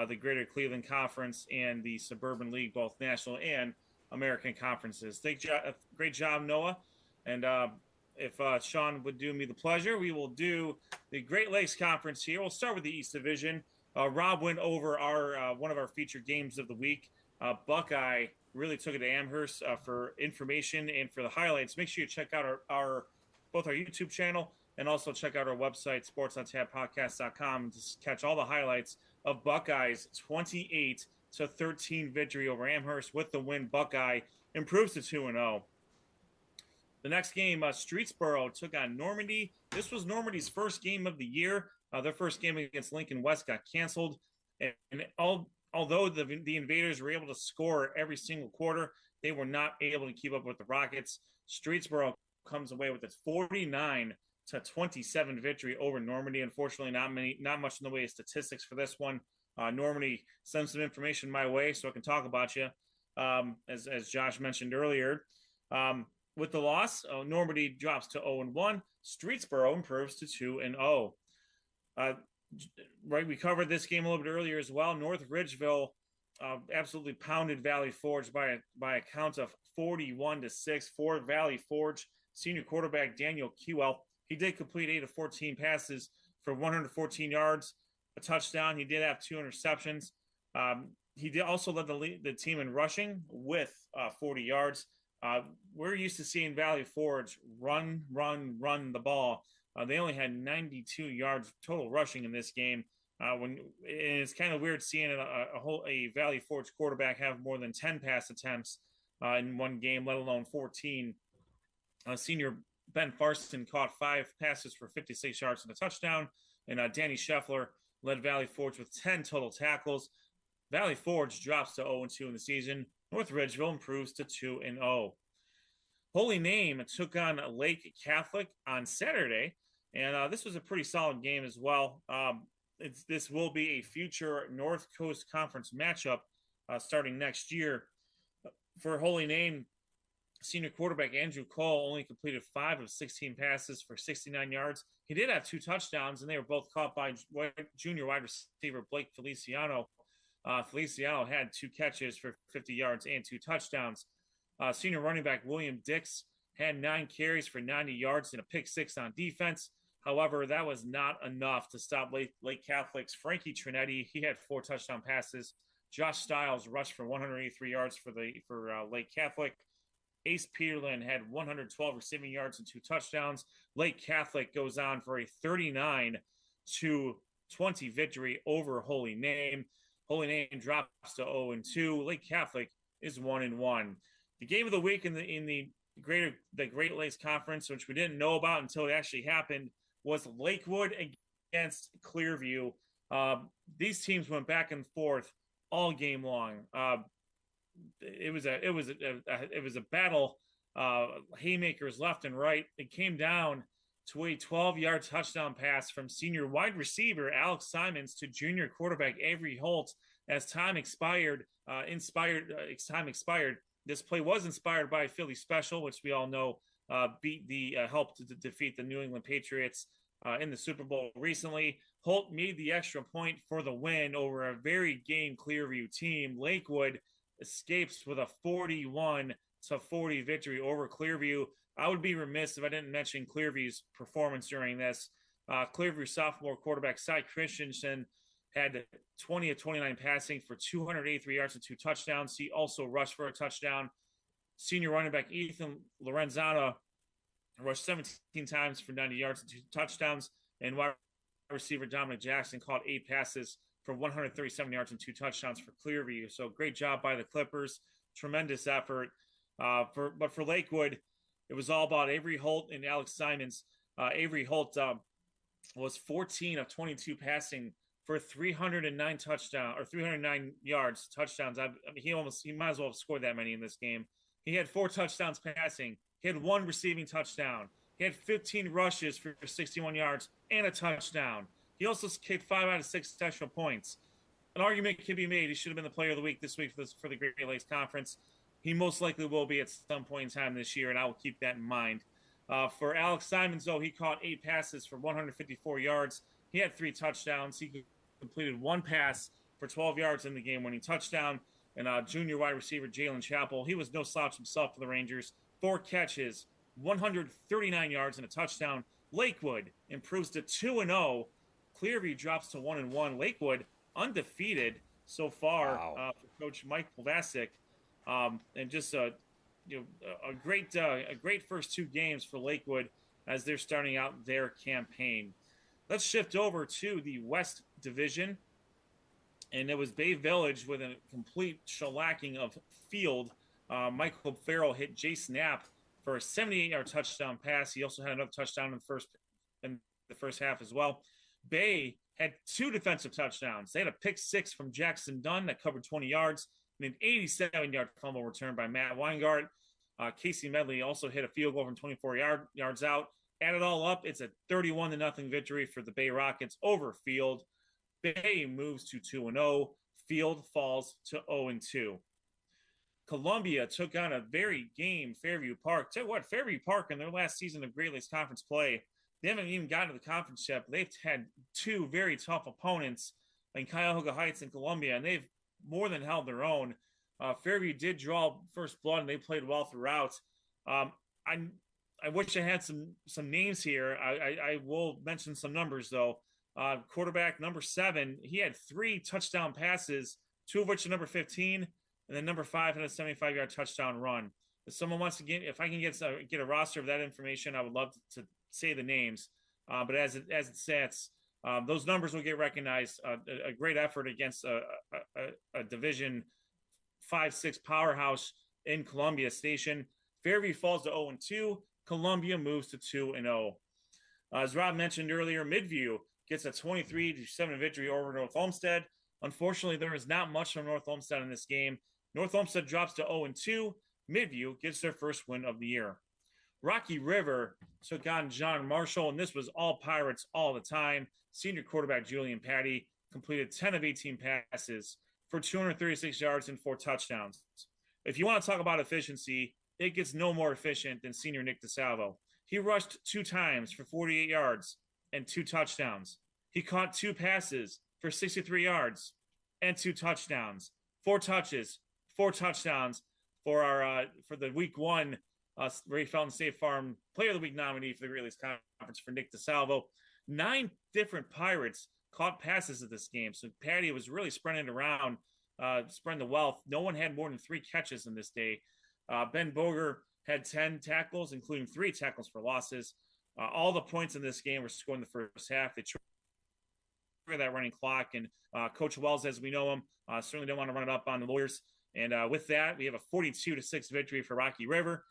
the Greater Cleveland Conference and the Suburban League, both national and American conferences. Great job, Noah. And if Sean would do me the pleasure, we will do the Great Lakes Conference here. We'll start with the East Division. Rob went over our one of our featured games of the week. Buckeye really took it to Amherst for information and for the highlights. Make sure you check out both our YouTube channel and also check out our website, sportsontapodcast.com, to catch all the highlights of Buckeyes' 28-13 victory over Amherst. With the win, Buckeye improves to 2-0. The next game, Streetsboro took on Normandy. This was Normandy's first game of the year. Their first game against Lincoln West got canceled. And although the Invaders were able to score every single quarter, they were not able to keep up with the Rockets. Streetsboro comes away with its 49-27 victory over Normandy. Unfortunately, not much in the way of statistics for this one. Normandy sent some information my way so I can talk about you. As Josh mentioned earlier, with the loss, Normandy drops to 0-1. Streetsboro improves to 2-0. Right, we covered this game a little bit earlier as well. North Ridgeville absolutely pounded Valley Forge by a count of 41-6 for Valley Forge. Senior quarterback Daniel Kewell, he did complete 8 of 14 passes for 114 yards, a touchdown. He did have 2 interceptions. He did also led the team in rushing with 40 yards. We're used to seeing Valley Forge run the ball. They only had 92 yards total rushing in this game. And it's kind of weird seeing a Valley Forge quarterback have more than 10 pass attempts in one game, let alone 14. Senior Ben Farston caught 5 passes for 56 yards and a touchdown. And Danny Scheffler led Valley Forge with 10 total tackles. Valley Forge drops to 0-2 in the season. North Ridgeville improves to 2-0. Holy Name took on Lake Catholic on Saturday, and this was a pretty solid game as well. this will be a future North Coast Conference matchup starting next year. For Holy Name, senior quarterback Andrew Cole only completed 5 of 16 passes for 69 yards. He did have 2 touchdowns, and they were both caught by junior wide receiver Blake Feliciano. Feliciano had 2 catches for 50 yards and 2 touchdowns. Senior running back William Dix had 9 carries for 90 yards and a pick 6 on defense. However, that was not enough to stop Lake Catholic's Frankie Trinetti. He had 4 touchdown passes. Josh Stiles rushed for 183 yards for Lake Catholic. Ace Peterlin had 112 receiving yards and 2 touchdowns. Lake Catholic goes on for a 39-20 victory over Holy Name. Holy Name drops to 0-2. Lake Catholic is 1-1. The game of the week in the Great Lakes Conference, which we didn't know about until it actually happened, was Lakewood against Clearview. These teams went back and forth all game long. It was a battle, haymakers left and right. It came down to a 12-yard touchdown pass from senior wide receiver Alex Symons to junior quarterback Avery Holt as time expired. This play was inspired by a Philly special, which we all know helped to defeat the New England Patriots in the Super Bowl recently. Holt made the extra point for the win over a very game Clearview team. Lakewood escapes with a 41-40 victory over Clearview. I would be remiss if I didn't mention Clearview's performance during this. Clearview sophomore quarterback Cy Christensen had 20 of 29 passing for 283 yards and 2 touchdowns. He also rushed for a touchdown. Senior running back Ethan Lorenzana rushed 17 times for 90 yards and 2 touchdowns. And wide receiver Dominic Jackson caught 8 passes for 137 yards and 2 touchdowns for Clearview. So great job by the Clippers. Tremendous effort. But for Lakewood, it was all about Avery Holt and Alex Symons. Avery Holt was 14 of 22 passing for 309 yards, touchdowns. He might as well have scored that many in this game. He had 4 touchdowns passing. He had 1 receiving touchdown. He had 15 rushes for 61 yards and a touchdown. He also kicked 5 out of 6 extra points. An argument can be made he should have been the player of the week this week for the Great Lakes Conference. He most likely will be at some point in time this year, and I will keep that in mind. For Alex Symons, though, he caught 8 passes for 154 yards. He had 3 touchdowns. He completed 1 pass for 12 yards in the game-winning touchdown. And junior wide receiver Jalen Chappell, he was no slouch himself for the Rangers. 4 catches, 139 yards, and a touchdown. Lakewood improves to 2-0. Clearview drops to 1-1. Lakewood undefeated so far for Coach Mike Plavasic. And just a great first 2 games for Lakewood as they're starting out their campaign. Let's shift over to the West Division. And it was Bay Village with a complete shellacking of field. Michael Farrell hit Jace Knapp for a 78-yard touchdown pass. He also had another touchdown in the first half as well. Bay had 2 defensive touchdowns. They had a pick 6 from Jackson Dunn that covered 20 yards and an 87-yard fumble return by Matt Weingart. Casey Medley also hit a field goal from 24 yards out. Add it all up, it's a 31-0 victory for the Bay Rockets over Field. Bay moves to 2-0. Field falls to 0-2. Columbia took on a very game Fairview Park. Tell you what, Fairview Park in their last season of Great Lakes Conference play, they haven't even gotten to the conference yet. But they've had 2 very tough opponents in Cuyahoga Heights and Columbia, and they've more than held their own. Fairview did draw first blood, and they played well throughout. I wish I had some names here. I will mention some numbers, though. Quarterback number 7, he had 3 touchdown passes, 2 of which are number 15, and then number 5 had a 75-yard touchdown run. If someone wants to if I can get a roster of that information, I would love to say the names. But as it sits, those numbers will get recognized. A great effort against a Division 5-6 powerhouse in Columbia Station. Fairview falls to 0-2. Columbia moves to 2-0. As Rob mentioned earlier, Midview gets a 23-7 victory over North Olmsted. Unfortunately, there is not much from North Olmsted in this game. North Olmsted drops to 0-2. Midview gets their first win of the year. Rocky River took on John Marshall, and this was all Pirates all the time. Senior quarterback Julian Patty completed 10 of 18 passes for 236 yards and 4 touchdowns. If you want to talk about efficiency, it gets no more efficient than senior Nick DeSalvo. He rushed 2 times for 48 yards and 2 touchdowns. He caught 2 passes for 63 yards and 2 touchdowns. 4 touches, 4 touchdowns for the week 1 Ray Felton State Farm Player of the Week nominee for the Grizzlies Conference for Nick DeSalvo. 9 different Pirates caught passes at this game. So Patty was really spreading it around, spreading the wealth. No one had more than 3 catches in this day. Ben Boger had 10 tackles, including 3 tackles for losses. All the points in this game were scored in the first half. They triggered that running clock, and Coach Wells, as we know him, certainly don't want to run it up on the Lawyers. And with that, we have a 42-6 victory for Rocky River.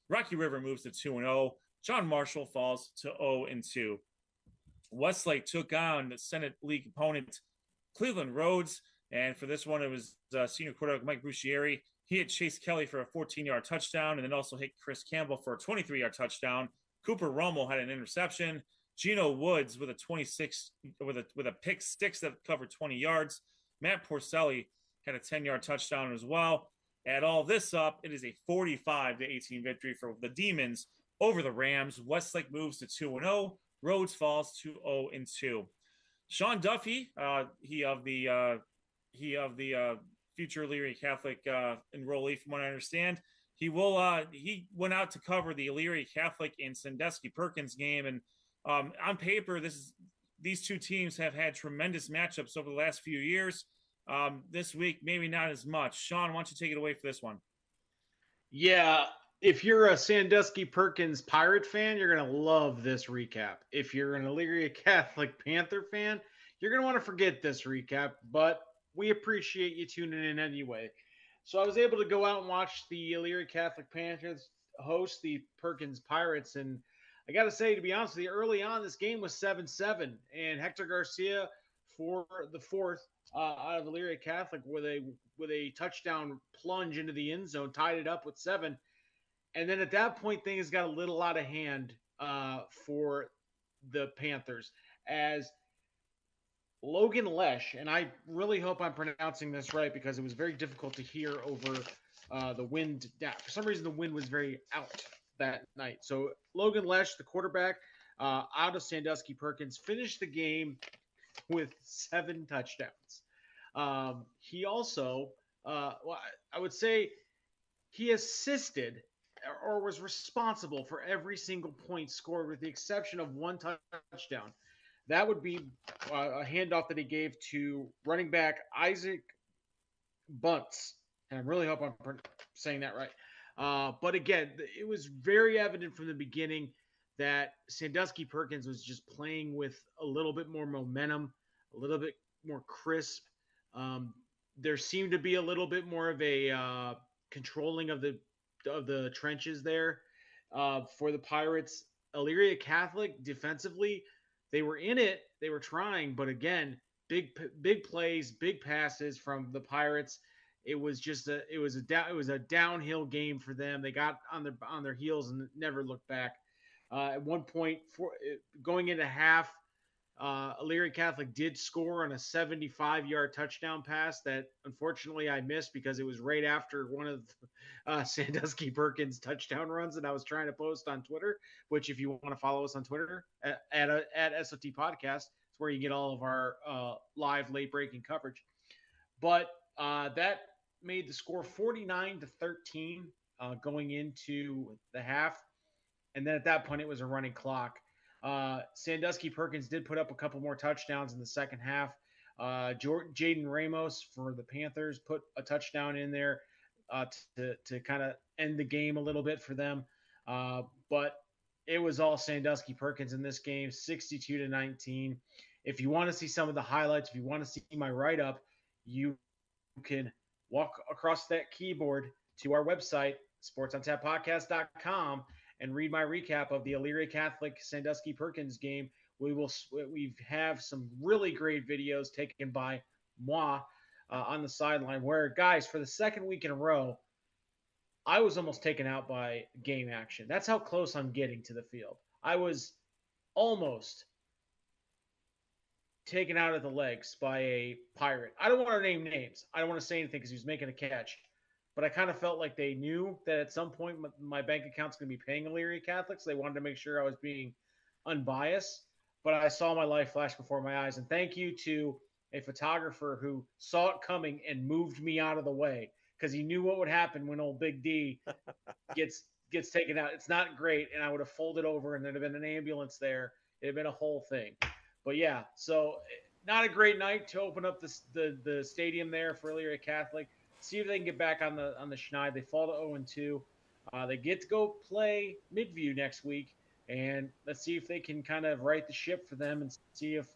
Rocky River moves to 2-0. John Marshall falls to 0-2. Westlake took on the Senate League opponent Cleveland Rhodes, and for this one, it was senior quarterback Mike Brucieri. He hit Chase Kelly for a 14-yard touchdown, and then also hit Chris Campbell for a 23-yard touchdown. Cooper Rommel had an interception. Gino Woods with a pick 6 that covered 20 yards. Matt Porcelli had a 10-yard touchdown as well. Add all this up, it is a 45-18 victory for the Demons over the Rams. Westlake moves to 2-0. Rhodes falls to 0-2. Sean Duffy, he of the future Elyria Catholic enrollee, from what I understand, he went out to cover the Elyria Catholic and Sandusky Perkins game, and on paper, these 2 teams have had tremendous matchups over the last few years. This week, maybe not as much. Sean, why don't you take it away for this one? Yeah, if you're a Sandusky Perkins Pirate fan, you're going to love this recap. If you're an Elyria Catholic Panther fan, you're going to want to forget this recap, but we appreciate you tuning in anyway. So I was able to go out and watch the Elyria Catholic Panthers host the Perkins Pirates, and I got to say, to be honest with you, early on, this game was 7-7, and Hector Garcia for the 4th out of Elyria Catholic with a touchdown plunge into the end zone, tied it up with 7. And then at that point, things got a little out of hand for the Panthers as Logan Lesh, and I really hope I'm pronouncing this right because it was very difficult to hear over the wind. For some reason, the wind was very out that night. So Logan Lesh, the quarterback out of Sandusky Perkins, finished the game with 7 touchdowns. He also, I would say, he assisted or was responsible for every single point scored with the exception of 1 touchdown. That would be a handoff that he gave to running back Isaac Bunce. And I really hope I'm saying that right. But again, it was very evident from the beginning that Sandusky Perkins was just playing with a little bit more momentum, a little bit more crisp. There seemed to be a little bit more of a controlling of the trenches there for the Pirates. Elyria Catholic defensively, they were in it, they were trying, but again, big plays, big passes from the Pirates. It was just a downhill game for them. They got on their heels and never looked back. At one point, going into half, Elyria Catholic did score on a 75-yard touchdown pass that unfortunately I missed because it was right after one of Sandusky Perkins' touchdown runs that I was trying to post on Twitter, which if you want to follow us on Twitter at SOT Podcast, it's where you get all of our live late-breaking coverage. But that made the score 49-13 going into the half. And then at that point, it was a running clock. Sandusky Perkins did put up a couple more touchdowns in the second half. Jaden Ramos for the Panthers put a touchdown in there to kind of end the game a little bit for them. But it was all Sandusky Perkins in this game, 62-19. If you want to see some of the highlights, if you want to see my write-up, you can walk across that keyboard to our website, sportsontapodcast.com, and read my recap of the Elyria Catholic Sandusky Perkins game. We have some really great videos taken by moi on the sideline where, guys, for the second week in a row, I was almost taken out by game action. That's how close I'm getting to the field. I was almost taken out of the legs by a pirate. I don't want to name names. I don't want to say anything because he was making a catch. But I kind of felt like they knew that at some point my bank account's going to be paying Elyria Catholics. They wanted to make sure I was being unbiased. But I saw my life flash before my eyes. And thank you to a photographer who saw it coming and moved me out of the way because he knew what would happen when old Big D gets taken out. It's not great. And I would have folded over and there'd have been an ambulance there. It'd have been a whole thing. But yeah, so not a great night to open up the stadium there for Elyria Catholic. See if they can get back on the schneid. They fall to 0-2. They get to go play Midview next week, and let's see if they can kind of right the ship for them and see if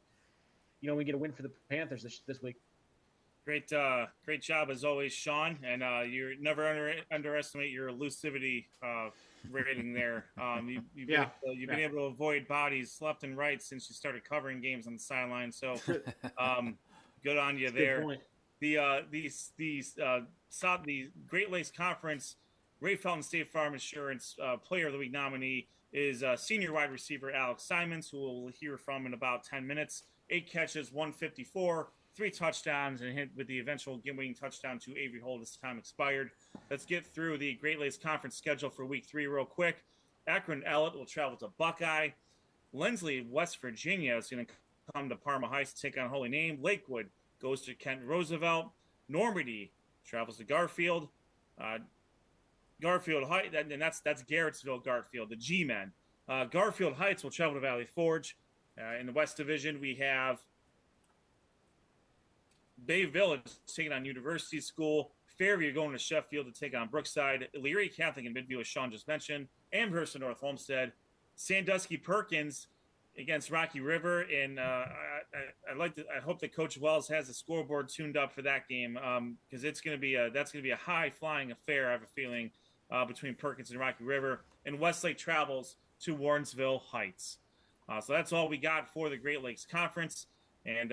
we get a win for the Panthers this week. Great job as always, Sean. And you never underestimate your elusivity rating there. You've been able to avoid bodies left and right since you started covering games on the sideline. So good on you there. Good point. The Great Lakes Conference Ray Felton State Farm Insurance Player of the Week nominee is senior wide receiver Alex Symons, who we'll hear from in about 10 minutes. 8 catches, 154, 3 touchdowns, and hit with the eventual game-winning touchdown to Avery Holt as time expired. Let's get through the Great Lakes Conference schedule for Week 3 real quick. Akron Ellet will travel to Buckeye. Lindsley, West Virginia, is going to come to Parma Heights to take on Holy Name. Lakewood goes to Kent Roosevelt. Normandy travels to Garfield. Garfield Heights, and that's Garrettsville, Garfield, the G-Men. Garfield Heights will travel to Valley Forge. In the West Division, we have Bay Village taking on University School. Fairview going to Sheffield to take on Brookside. Elyria Catholic and Midview, as Sean just mentioned. Amherst and North Homestead. Sandusky Perkins against Rocky River, and I hope that Coach Wells has the scoreboard tuned up for that game because that's going to be a high flying affair. I have a feeling between Perkins and Rocky River. And Westlake travels to Warrensville Heights. So that's all we got for the Great Lakes Conference, and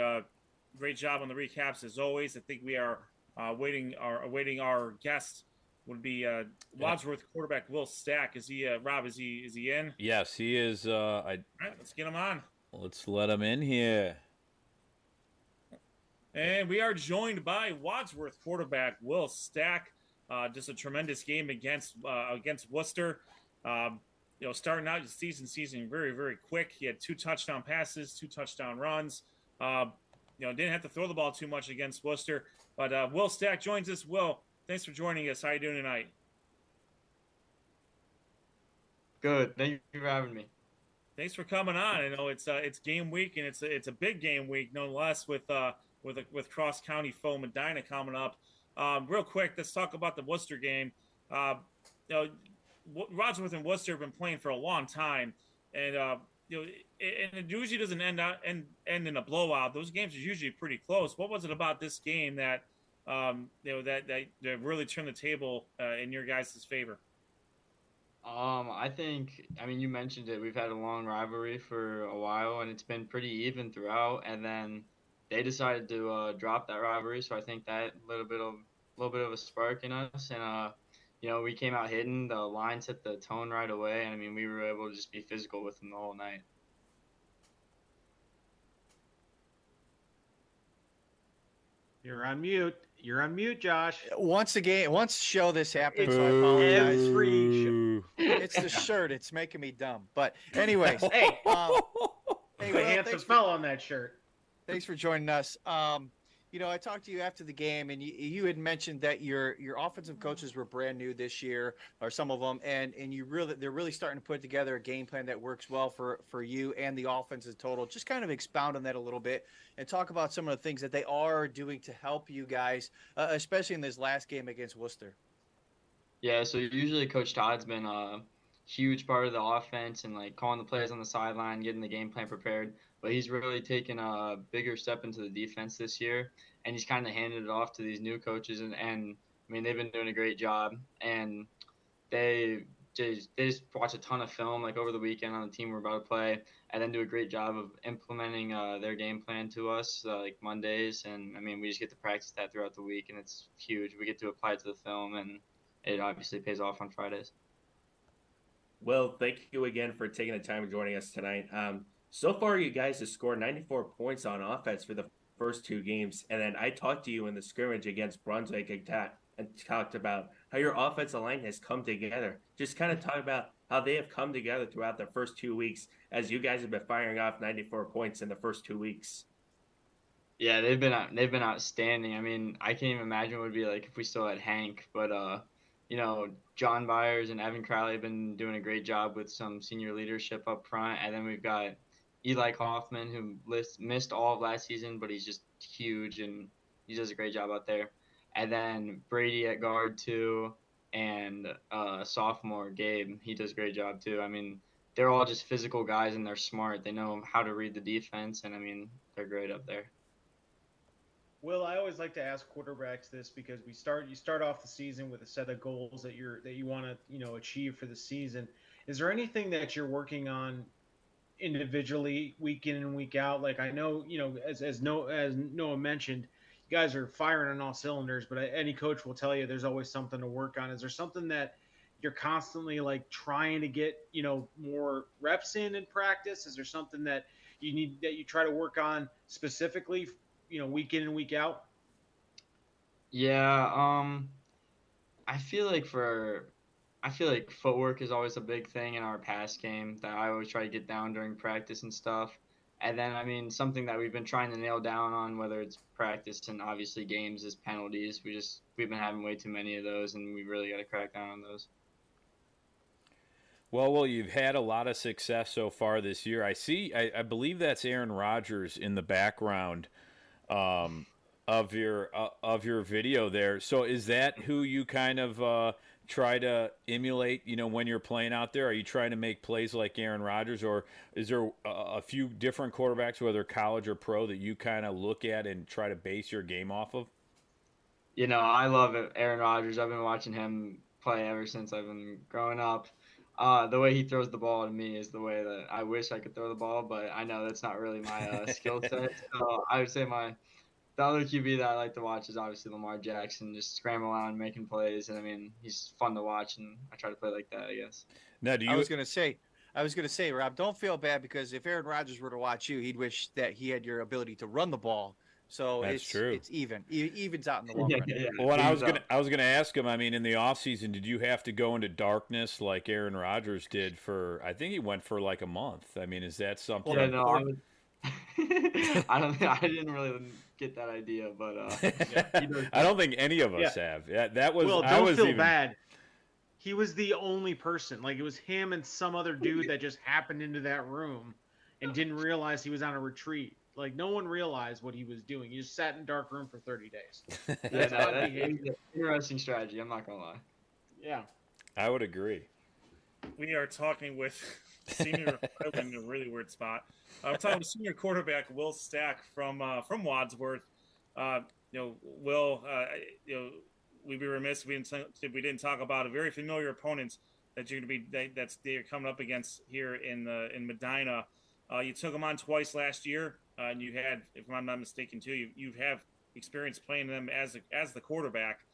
great job on the recaps as always. I think we are awaiting our guest. Would be Wadsworth quarterback Will Stack. Is he Rob? Is he in? Yes, he is. All right, let's get him on. Let's let him in here. And we are joined by Wadsworth quarterback Will Stack. Just a tremendous game against Worcester. Starting out the season very, very quick. He had 2 touchdown passes, 2 touchdown runs. Didn't have to throw the ball too much against Worcester. But Will Stack joins us. Will, thanks for joining us. How are you doing tonight? Good. Thank you for having me. Thanks for coming on. I know it's game week, and it's a big game week, no less, with cross county foe Medina coming up. Real quick, let's talk about the Worcester game. Wadsworth and Worcester have been playing for a long time, and and it usually doesn't end in a blowout. Those games are usually pretty close. What was it about this game that that really turned the table in your guys' favor? I think, you mentioned it. We've had a long rivalry for a while, and it's been pretty even throughout. And then they decided to drop that rivalry, so I think that little bit of a spark in us. And we came out hitting. The line set the tone right away, and we were able to just be physical with them the whole night. You're on mute. You're on mute, Josh. Once show this happens, so I apologize. Every show. It's the shirt. It's making me dumb. But anyways, hey, Will, handsome fell on that shirt. Thanks for joining us. I talked to you after the game, and you had mentioned that your offensive coaches were brand new this year, or some of them, and they're really starting to put together a game plan that works well for you and the offense as total. Just kind of expound on that a little bit and talk about some of the things that they are doing to help you guys, especially in this last game against Worcester. Yeah, so usually Coach Todd's been a huge part of the offense and calling the plays on the sideline, getting the game plan prepared. But he's really taken a bigger step into the defense this year, and he's kind of handed it off to these new coaches. And they've been doing a great job. And they just watch a ton of film over the weekend on the team we're about to play, and then do a great job of implementing their game plan to us Mondays. And we just get to practice that throughout the week, and it's huge. We get to apply it to the film, and it obviously pays off on Fridays. Well, thank you again for taking the time and joining us tonight. So far, you guys have scored 94 points on offense for the first 2 games. And then I talked to you in the scrimmage against Brunswick and talked about how your offensive line has come together. Just kind of talk about how they have come together throughout the first 2 weeks as you guys have been firing off 94 points in the first 2 weeks. Yeah, they've been outstanding. I mean, I can't even imagine what it would be like if we still had Hank, but John Byers and Evan Crowley have been doing a great job with some senior leadership up front, and then we've got Eli Kaufman, who missed all of last season, but he's just huge and he does a great job out there. And then Brady at guard too, and sophomore Gabe, he does a great job too. I mean, they're all just physical guys and they're smart. They know how to read the defense, and I mean, they're great up there. Will, I always like to ask quarterbacks this because you start off the season with a set of goals that you want to achieve for the season. Is there anything that you're working on individually week in and week out? Like, I know, as Noah mentioned, you guys are firing on all cylinders, but any coach will tell you there's always something to work on. Is there something that you're constantly like trying to get more reps in practice? Is there something that you try to work on specifically week in and week out? Yeah, I feel like footwork is always a big thing in our pass game that I always try to get down during practice and stuff. And then, I mean, something that we've been trying to nail down on, whether it's practice and obviously games, is penalties. We've been having way too many of those, and we really got to crack down on those. Well, you've had a lot of success so far this year. I believe that's Aaron Rodgers in the background of your video there. So is that who you kind of try to emulate, when you're playing out there? Are you trying to make plays like Aaron Rodgers, or is there a few different quarterbacks, whether college or pro, that you kind of look at and try to base your game off of? I love it, Aaron Rodgers. I've been watching him play ever since I've been growing up. The way he throws the ball to me is the way that I wish I could throw the ball, but I know that's not really my skill set. So I would say the other QB that I like to watch is obviously Lamar Jackson, just scrambling around making plays, and I mean, he's fun to watch, and I try to play like that, I guess. Now, I was gonna say, Rob, don't feel bad, because if Aaron Rodgers were to watch you, he'd wish that he had your ability to run the ball. So that's true. It's evens out in the long run. Yeah. Well, I was gonna ask him. I mean, in the off season, did you have to go into darkness like Aaron Rodgers did for? I think he went for like a month. I mean, is that something? Yeah, no, I didn't really get that idea, but I don't think any of us have. Yeah, that was. Well, don't feel bad. He was the only person. Like, it was him and some other dude that just happened into that room and didn't realize he was on a retreat. Like, no one realized what he was doing. He just sat in a dark room for 30 days. That's an interesting strategy. I'm not gonna lie. Yeah, I would agree. We are talking with senior in a really weird spot. We're talking with senior quarterback Will Stack from Wadsworth. Will, we'd be remiss if we didn't talk about a very familiar opponent that you're going to be they're coming up against here in Medina. You took them on twice last year, and you had, if I'm not mistaken, too, you have experience playing them as the quarterback.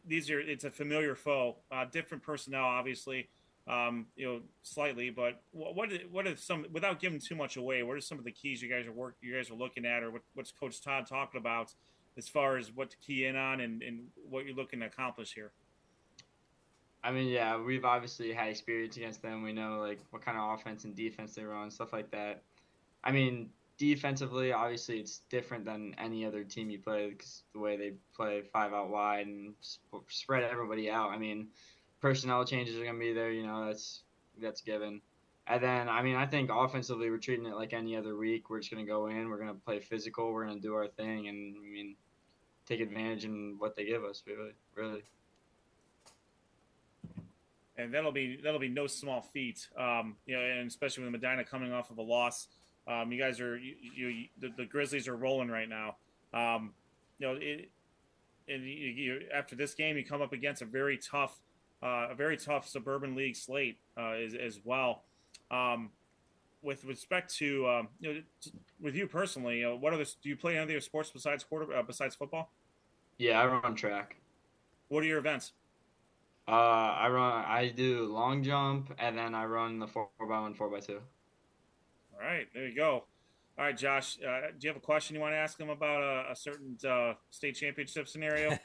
It's a familiar foe, different personnel, obviously, slightly. But what are some, without giving too much away, what are some of the keys you guys are looking at, or what's Coach Todd talking about as far as what to key in on and what you're looking to accomplish here? I mean, yeah, we've obviously had experience against them. We know like what kind of offense and defense they run, stuff like that. I mean, defensively, obviously, it's different than any other team you play, because the way they play 5 out wide and spread everybody out. I mean, personnel changes are going to be there. That's given. And then, I mean, I think offensively, we're treating it like any other week. We're just going to go in. We're going to play physical. We're going to do our thing, and I mean, take advantage in what they give us. Really. And that'll be no small feat, and especially with Medina coming off of a loss. You guys are the Grizzlies are rolling right now. After this game, you come up against a very tough Suburban League slate as well. With respect to with you personally, do you play any other sports besides football? Yeah, I run track. What are your events? I do long jump, and then I run the 4x1, 4x2. All right, there you go. All right, Josh, do you have a question you want to ask him about a certain state championship scenario?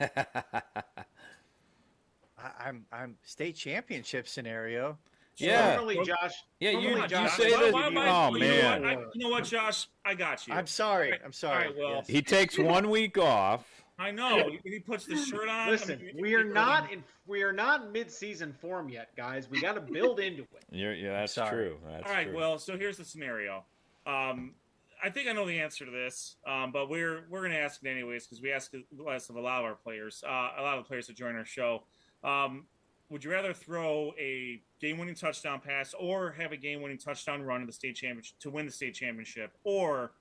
I'm state championship scenario. Yeah. Normally, Josh. Yeah, normally, you Josh, say that. Oh, you man. know what, Josh? I got you. I'm sorry. Right. I'm sorry. All right, well, Yes. He takes 1 week off. I know he puts the shirt on. Listen, we are not in mid-season form yet, guys. We got to build into it. Yeah, that's Sorry. true. That's All right, true. well, so here's the scenario. I think I know the answer to this, but we're going to ask it anyways because we ask less of a lot of our players, a lot of the players that join our show. Would you rather throw a game-winning touchdown pass or have a game-winning touchdown run in the state championship to win the state championship, or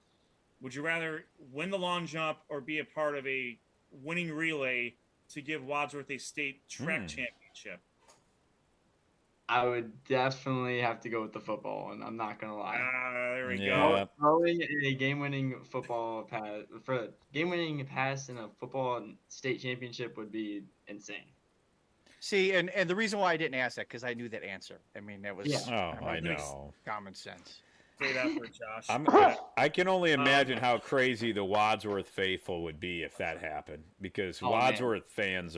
would you rather win the long jump or be a part of a winning relay to give Wadsworth a state track championship? I would definitely have to go with the football, and I'm not gonna lie. There we Yeah. go. Throwing a game-winning pass in a football state championship would be insane. See, and the reason why I didn't ask that because I knew that answer. I mean, that was I know. common sense. Great effort, Josh. I can only imagine how crazy the Wadsworth faithful would be if that happened, because Wadsworth fans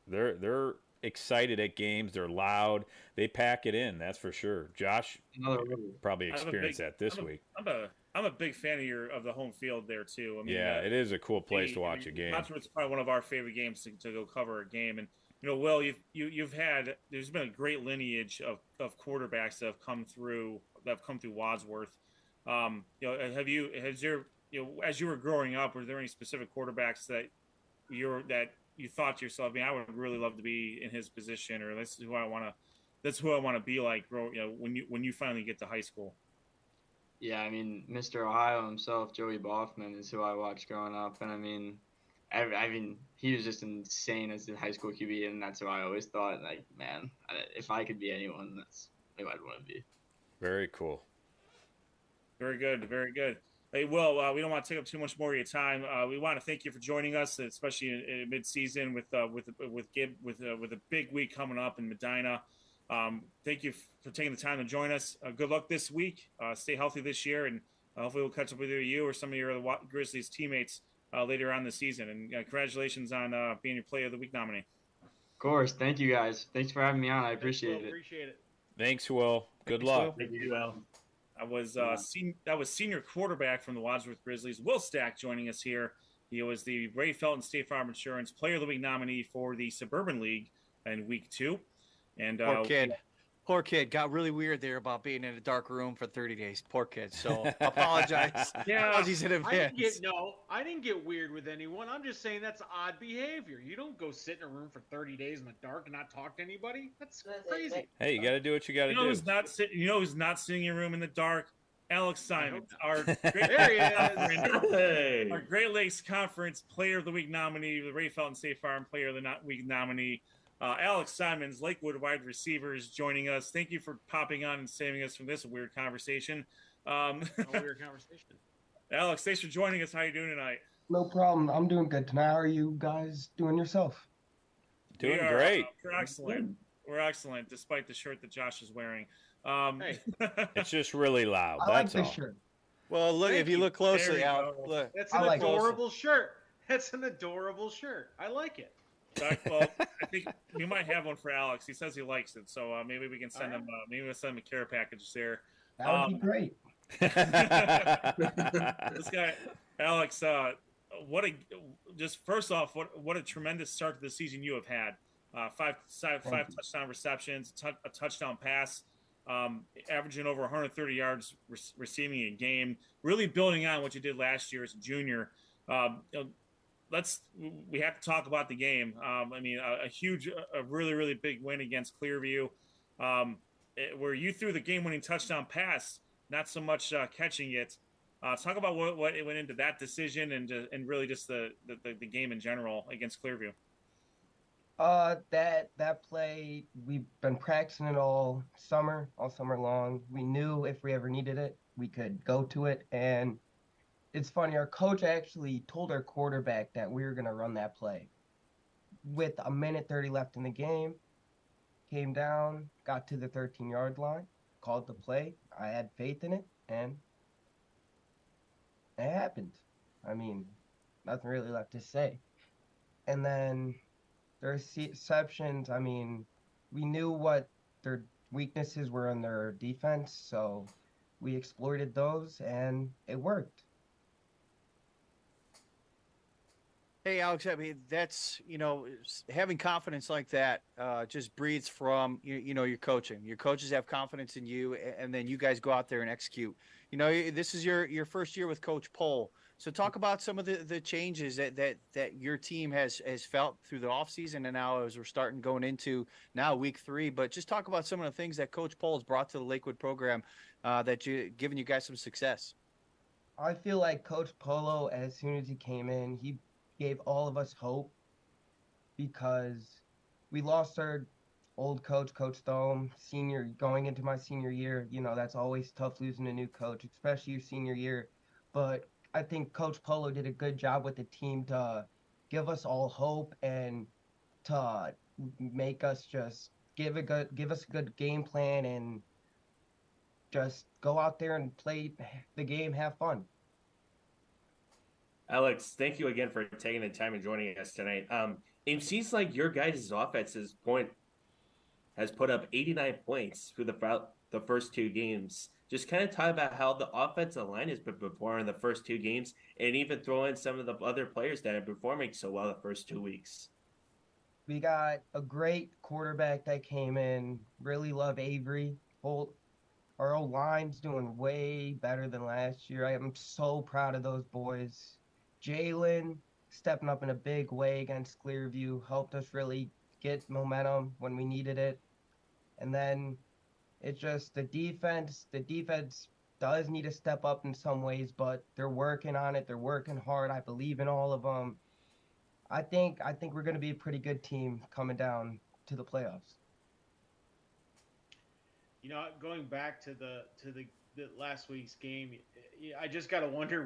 they're excited at games. They're loud. They pack it in. That's for sure. Josh probably experienced that this week. I'm a big fan of the home field there too. I mean, it is a cool place to watch a game. Wadsworth's probably one of our favorite games to go cover a game. And Will, there's been a great lineage of quarterbacks that have come through Wadsworth. As you were growing up, were there any specific quarterbacks that you thought to yourself, I would really love to be in his position, or that's who I want to be like, when you finally get to high school? Yeah, I mean, Mr. Ohio himself, Joey Boffman, is who I watched growing up, and I mean, he was just insane as a high school QB, and that's who I always thought, like, man, if I could be anyone, that's who I'd want to be. Very cool. Very good, very good. Hey, Will, we don't want to take up too much more of your time. We want to thank you for joining us, especially in mid-season with a big week coming up in Medina. Thank you for taking the time to join us. Good luck this week. Stay healthy this year, and hopefully we'll catch up with either you or some of your other Grizzlies teammates later on this season. And congratulations on being your Player of the Week nominee. Of course. Thank you, guys. Thanks for having me on. I appreciate it. Appreciate it. Thanks, Will. Good luck. Thank you, Will. That was senior quarterback from the Wadsworth Grizzlies, Will Stack, joining us here. He was the Ray Felton State Farm Insurance Player of the Week nominee for the Suburban League in Week 2. And Poor kid got really weird there about being in a dark room for 30 days. Poor kid. So apologize. Apologies in advance. I didn't get weird with anyone. I'm just saying that's odd behavior. You don't go sit in a room for 30 days in the dark and not talk to anybody. That's crazy. Hey, you got to do what you got to do. Who's not sitting in a room in the dark? Alex Symons, our Great Lakes Conference Player of the Week nominee, the Ray Felton State Farm Player of the Week nominee. Alex Symons, Lakewood wide receivers, joining us. Thank you for popping on and saving us from this weird conversation. Weird conversation. Alex, thanks for joining us. How are you doing tonight? No problem. I'm doing good tonight. How are you guys doing yourself? Doing great. We're excellent. We're excellent, despite the shirt that Josh is wearing. Hey. It's just really loud. I like That's this all. shirt. Well, look, if you look closely, There you Al, go. look. That's I an like adorable shirt. That's an adorable shirt. I like it. Well, I think we might have one for Alex. He says he likes it, so maybe we can send him. Maybe we'll send him a care package there. That would be great. This guy, Alex. First off, what a tremendous start to the season you have had. Five touchdown receptions, a touchdown pass, averaging over 130 yards receiving a game. Really building on what you did last year as a junior. We have to talk about the game. A really, really big win against Clearview, where you threw the game-winning touchdown pass, not so much catching it. Talk about what went into that decision and really just the game in general against Clearview. That play, we've been practicing it all summer long. We knew if we ever needed it, we could go to it. And it's funny, our coach actually told our quarterback that we were going to run that play. with a minute 30 left in the game, came down, got to the 13-yard line, called the play. I had faith in it, and it happened. I mean, nothing really left to say. And then their receptions, I mean, we knew what their weaknesses were in their defense, so we exploited those, and it worked. Hey, Alex, I mean, that's, having confidence like that just breeds from, your coaching. Your coaches have confidence in you, and then you guys go out there and execute. This is your first year with Coach Pohl. So talk about some of the changes that your team has felt through the offseason and now as we're starting going into now week 3. But just talk about some of the things that Coach Pohl has brought to the Lakewood program giving you guys some success. I feel like Coach Polo, as soon as he came in, he gave all of us hope because we lost our old coach, Coach Thome, going into my senior year. That's always tough losing a new coach, especially your senior year. But I think Coach Polo did a good job with the team to give us all hope and to make us just give us a good game plan and just go out there and play the game, have fun. Alex, thank you again for taking the time and joining us tonight. It seems like your guys' offense's point has put up 89 points through the first 2 games. Just kind of talk about how the offensive line has been performing the first 2 games, and even throw in some of the other players that are performing so well the first 2 weeks. We got a great quarterback that came in. Really love Avery. Our old line's doing way better than last year. I am so proud of those boys. Jalen stepping up in a big way against Clearview helped us really get momentum when we needed it. And then it's just the defense. The defense does need to step up in some ways, but they're working on it. They're working hard. I believe in all of them. I think we're going to be a pretty good team coming down to the playoffs. Going back to the last week's game, I just got to wonder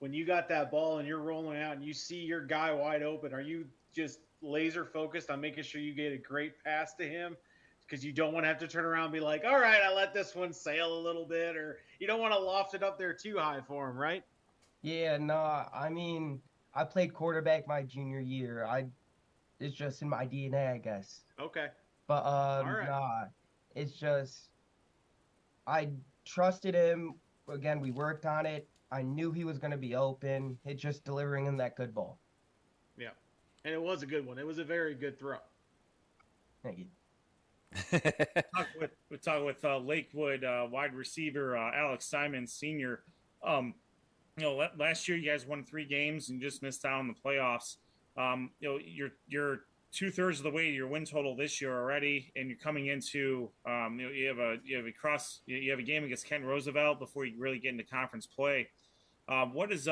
when you got that ball and you're rolling out and you see your guy wide open, are you just laser focused on making sure you get a great pass to him? Because you don't want to have to turn around and be like, all right, I let this one sail a little bit, or you don't want to loft it up there too high for him, right? Yeah, no, I mean, I played quarterback my junior year. It's just in my DNA, I guess. Okay. But All right. nah, it's just I trusted him. Again, we worked on it. I knew he was going to be open. It's just delivering him that good ball. Yeah, and it was a good one. It was a very good throw. Thank you. We talked with Lakewood wide receiver Alex Symons, senior. Last year you guys won 3 games and just missed out on the playoffs. You're 2/3 of the way to your win total this year already, and you're coming into you have a game against Kent Roosevelt before you really get into conference play. What is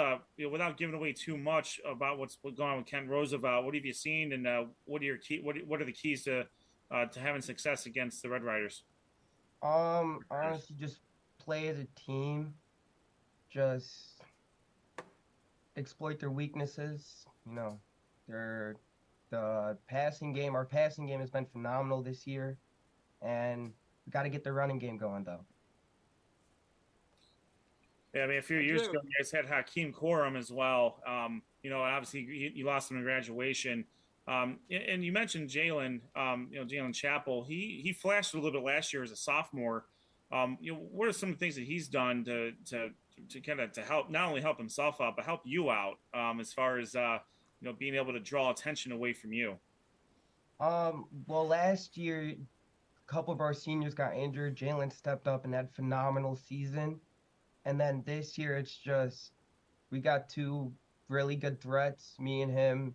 without giving away too much about what's going on with Kent Roosevelt? What have you seen, and what are the keys to having success against the Red Riders? Honestly, just play as a team. Just exploit their weaknesses. Our passing game has been phenomenal this year, and we got to get the running game going though. Yeah, I mean, a few years ago, you guys had Hakeem Corum as well. Obviously you lost him in graduation. And you mentioned Jalen, Jalen Chappell. He flashed a little bit last year as a sophomore. What are some of the things that he's done to kind of to help not only help himself out but help you out as far as being able to draw attention away from you? Well, last year, a couple of our seniors got injured. Jalen stepped up and had a phenomenal season. And then this year, it's just we got 2 really good threats, me and him,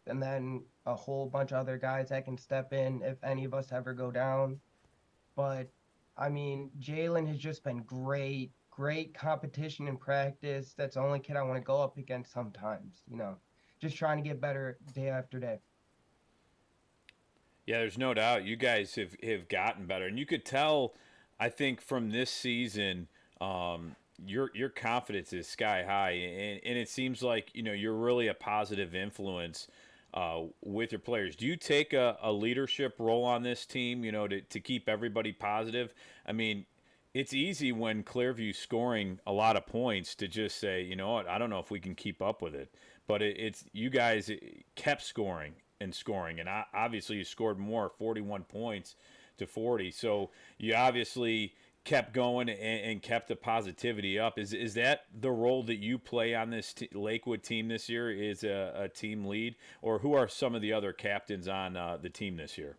and then a whole bunch of other guys that can step in if any of us ever go down. But, I mean, Jalen has just been great competition in practice. That's the only kid I want to go up against sometimes, just trying to get better day after day. Yeah, there's no doubt you guys have gotten better. And you could tell, I think, from this season, your confidence is sky high. And it seems like, you're really a positive influence with your players. Do you take a leadership role on this team, to keep everybody positive? I mean, it's easy when Clearview's scoring a lot of points to just say, you know what, I don't know if we can keep up with it. But it's you guys kept scoring and scoring, and obviously you scored more, 41 points to 40. So you obviously kept going and kept the positivity up. Is that the role that you play on this Lakewood team this year? Is a team lead, or who are some of the other captains on the team this year?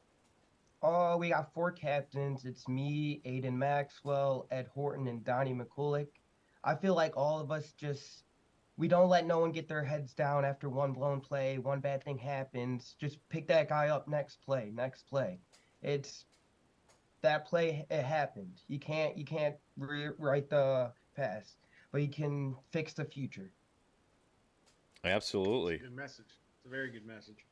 Oh, we got 4 captains. It's me, Aiden Maxwell, Ed Horton, and Donnie McCulloch. I feel like all of us we don't let no one get their heads down after one blown play, one bad thing happens. Just pick that guy up next play, next play. It's that play, it happened. You can't rewrite the past, but you can fix the future. Absolutely. It's a good message. It's a very good message.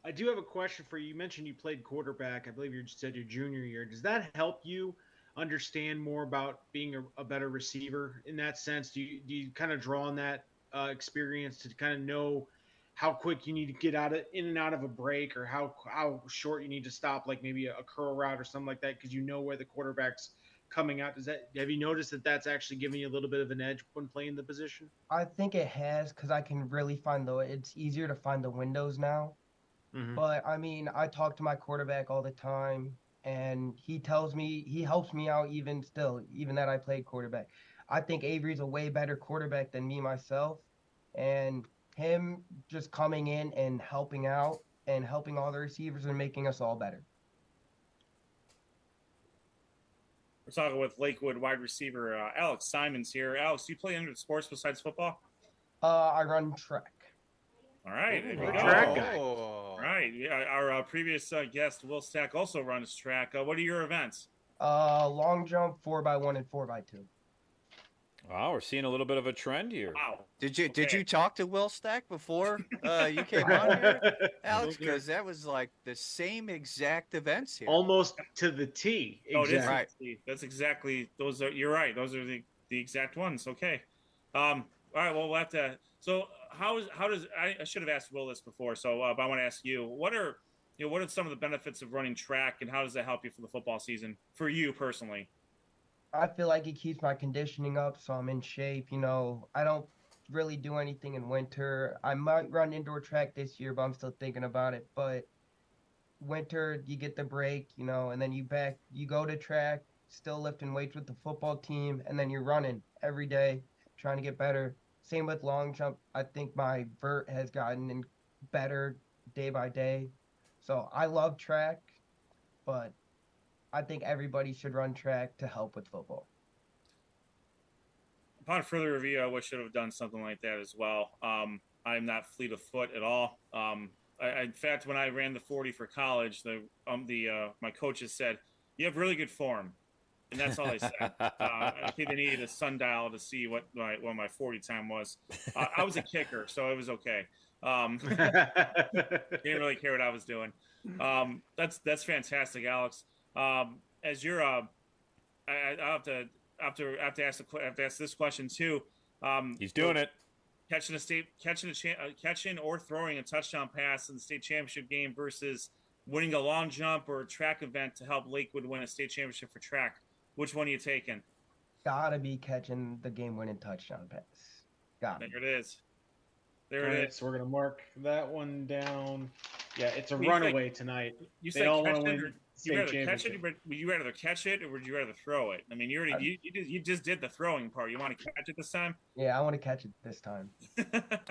I do have a question for you. You mentioned you played quarterback. I believe you said your junior year. Does that help you understand more about being a better receiver in that sense? Do you kind of draw on that experience to kind of know how quick you need to get in and out of a break, or how short you need to stop, like maybe a curl route or something like that, because you know where the quarterback's coming out? Have you noticed that that's actually giving you a little bit of an edge when playing the position? I think it has, because I can really it's easier to find the windows now. Mm-hmm. But I mean, I talk to my quarterback all the time, and he helps me out even that I played quarterback. I think Avery's a way better quarterback than me myself, and him just coming in and helping out and helping all the receivers and making us all better. We're talking with Lakewood wide receiver Alex Symons here. Alex, do you play any sports besides football? I run track. All right, there you go. Track guy. All right, yeah. Our previous guest Will Stack also runs track. What are your events? Long jump, 4x1 and 4x2. Wow, we're seeing a little bit of a trend here. Wow. Did you talk to Will Stack before you came on here, Alex? Because that was like the same exact events here. Almost to the T. Oh, it is Right. That's exactly those are. You're right. Those are the exact ones. Okay. All right. Well, we'll have to. So how does I should have asked Will this before. So but I want to ask you, what are some of the benefits of running track, and how does that help you for the football season for you personally? I feel like it keeps my conditioning up, so I'm in shape. I don't really do anything in winter. I might run indoor track this year, but I'm still thinking about it. But winter, you get the break, and then you go to track, still lifting weights with the football team, and then you're running every day, trying to get better. Same with long jump. I think my vert has gotten better day by day. So I love track, but I think everybody should run track to help with football. Upon further review, I wish I would have done something like that as well. I'm not fleet of foot at all. In fact, when I ran the 40 for college, my coaches said, "You have really good form," and that's all they said. I think they needed a sundial to see what my 40 time was. I was a kicker, so it was okay. Didn't really care what I was doing. That's fantastic, Alex. As you're, I have to ask this question too. He's doing it. Catching or throwing a touchdown pass in the state championship game versus winning a long jump or a track event to help Lakewood win a state championship for track. Which one are you taking? Gotta be catching the game-winning touchdown pass. There it is. There it is. So we're gonna mark that one down. Yeah, it's a runaway tonight. You They said all catch want to it, win or state you rather catch championship. it, would you rather catch it, or would you rather throw it? I mean, you just did the throwing part. You want to catch it this time? Yeah, I want to catch it this time.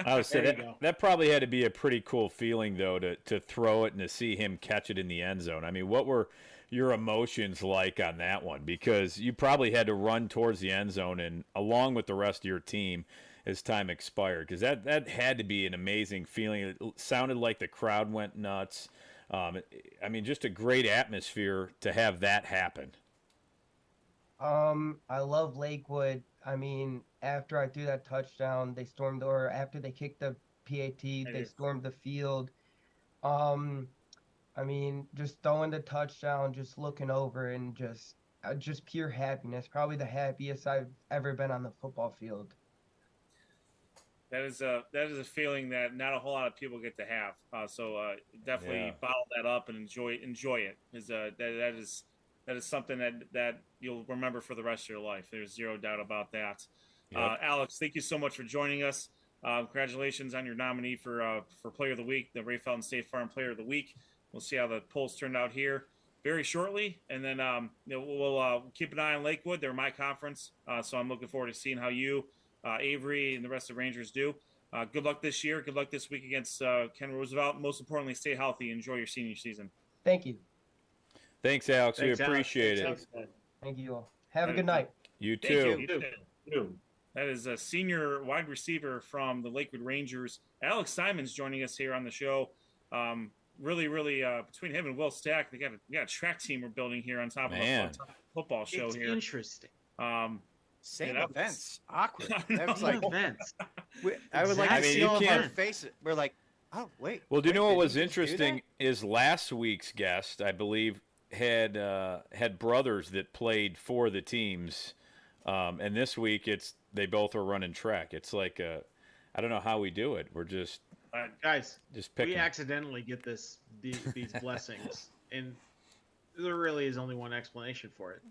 I would say There you go. that probably had to be a pretty cool feeling, though, to throw it and to see him catch it in the end zone. I mean, what were your emotions like on that one? Because you probably had to run towards the end zone and along with the rest of your team as time expired, because that had to be an amazing feeling. It sounded like the crowd went nuts. I mean, just a great atmosphere to have that happen. I love Lakewood. I mean, after I threw that touchdown, after they kicked the PAT, they stormed the field. I mean, just throwing the touchdown, just looking over, and just pure happiness. Probably the happiest I've ever been on the football field. That is a feeling that not a whole lot of people get to have. So definitely bottle that up and enjoy it. That is something that you'll remember for the rest of your life. There's zero doubt about that. Yep. Alex, thank you so much for joining us. Congratulations on your nominee for Player of the Week, the Ray Felton State Farm Player of the Week. We'll see how the polls turned out here very shortly, and then we'll keep an eye on Lakewood. They're my conference, so I'm looking forward to seeing how you, Avery, and the rest of the Rangers do. Good luck this year. Good luck this week against Ken Roosevelt. Most importantly, stay healthy. Enjoy your senior season. Thank you. Thanks, Alex. We appreciate it. Thank you all. Have a good night. You too. You too. That is a senior wide receiver from the Lakewood Rangers, Alex Symons, joining us here on the show. Really, between him and Will Stack, we got a track team we're building here on top of a football show it's here. Interesting. Same events. Awkward. That was like events. I would like to see all of our faces. We're like, oh, wait. Well, do you know what was interesting is last week's guest, I believe, had brothers that played for the teams. And this week they both are running track. It's like I don't know how we do it. We're just guys, just picking. We accidentally get these blessings, and there really is only one explanation for it.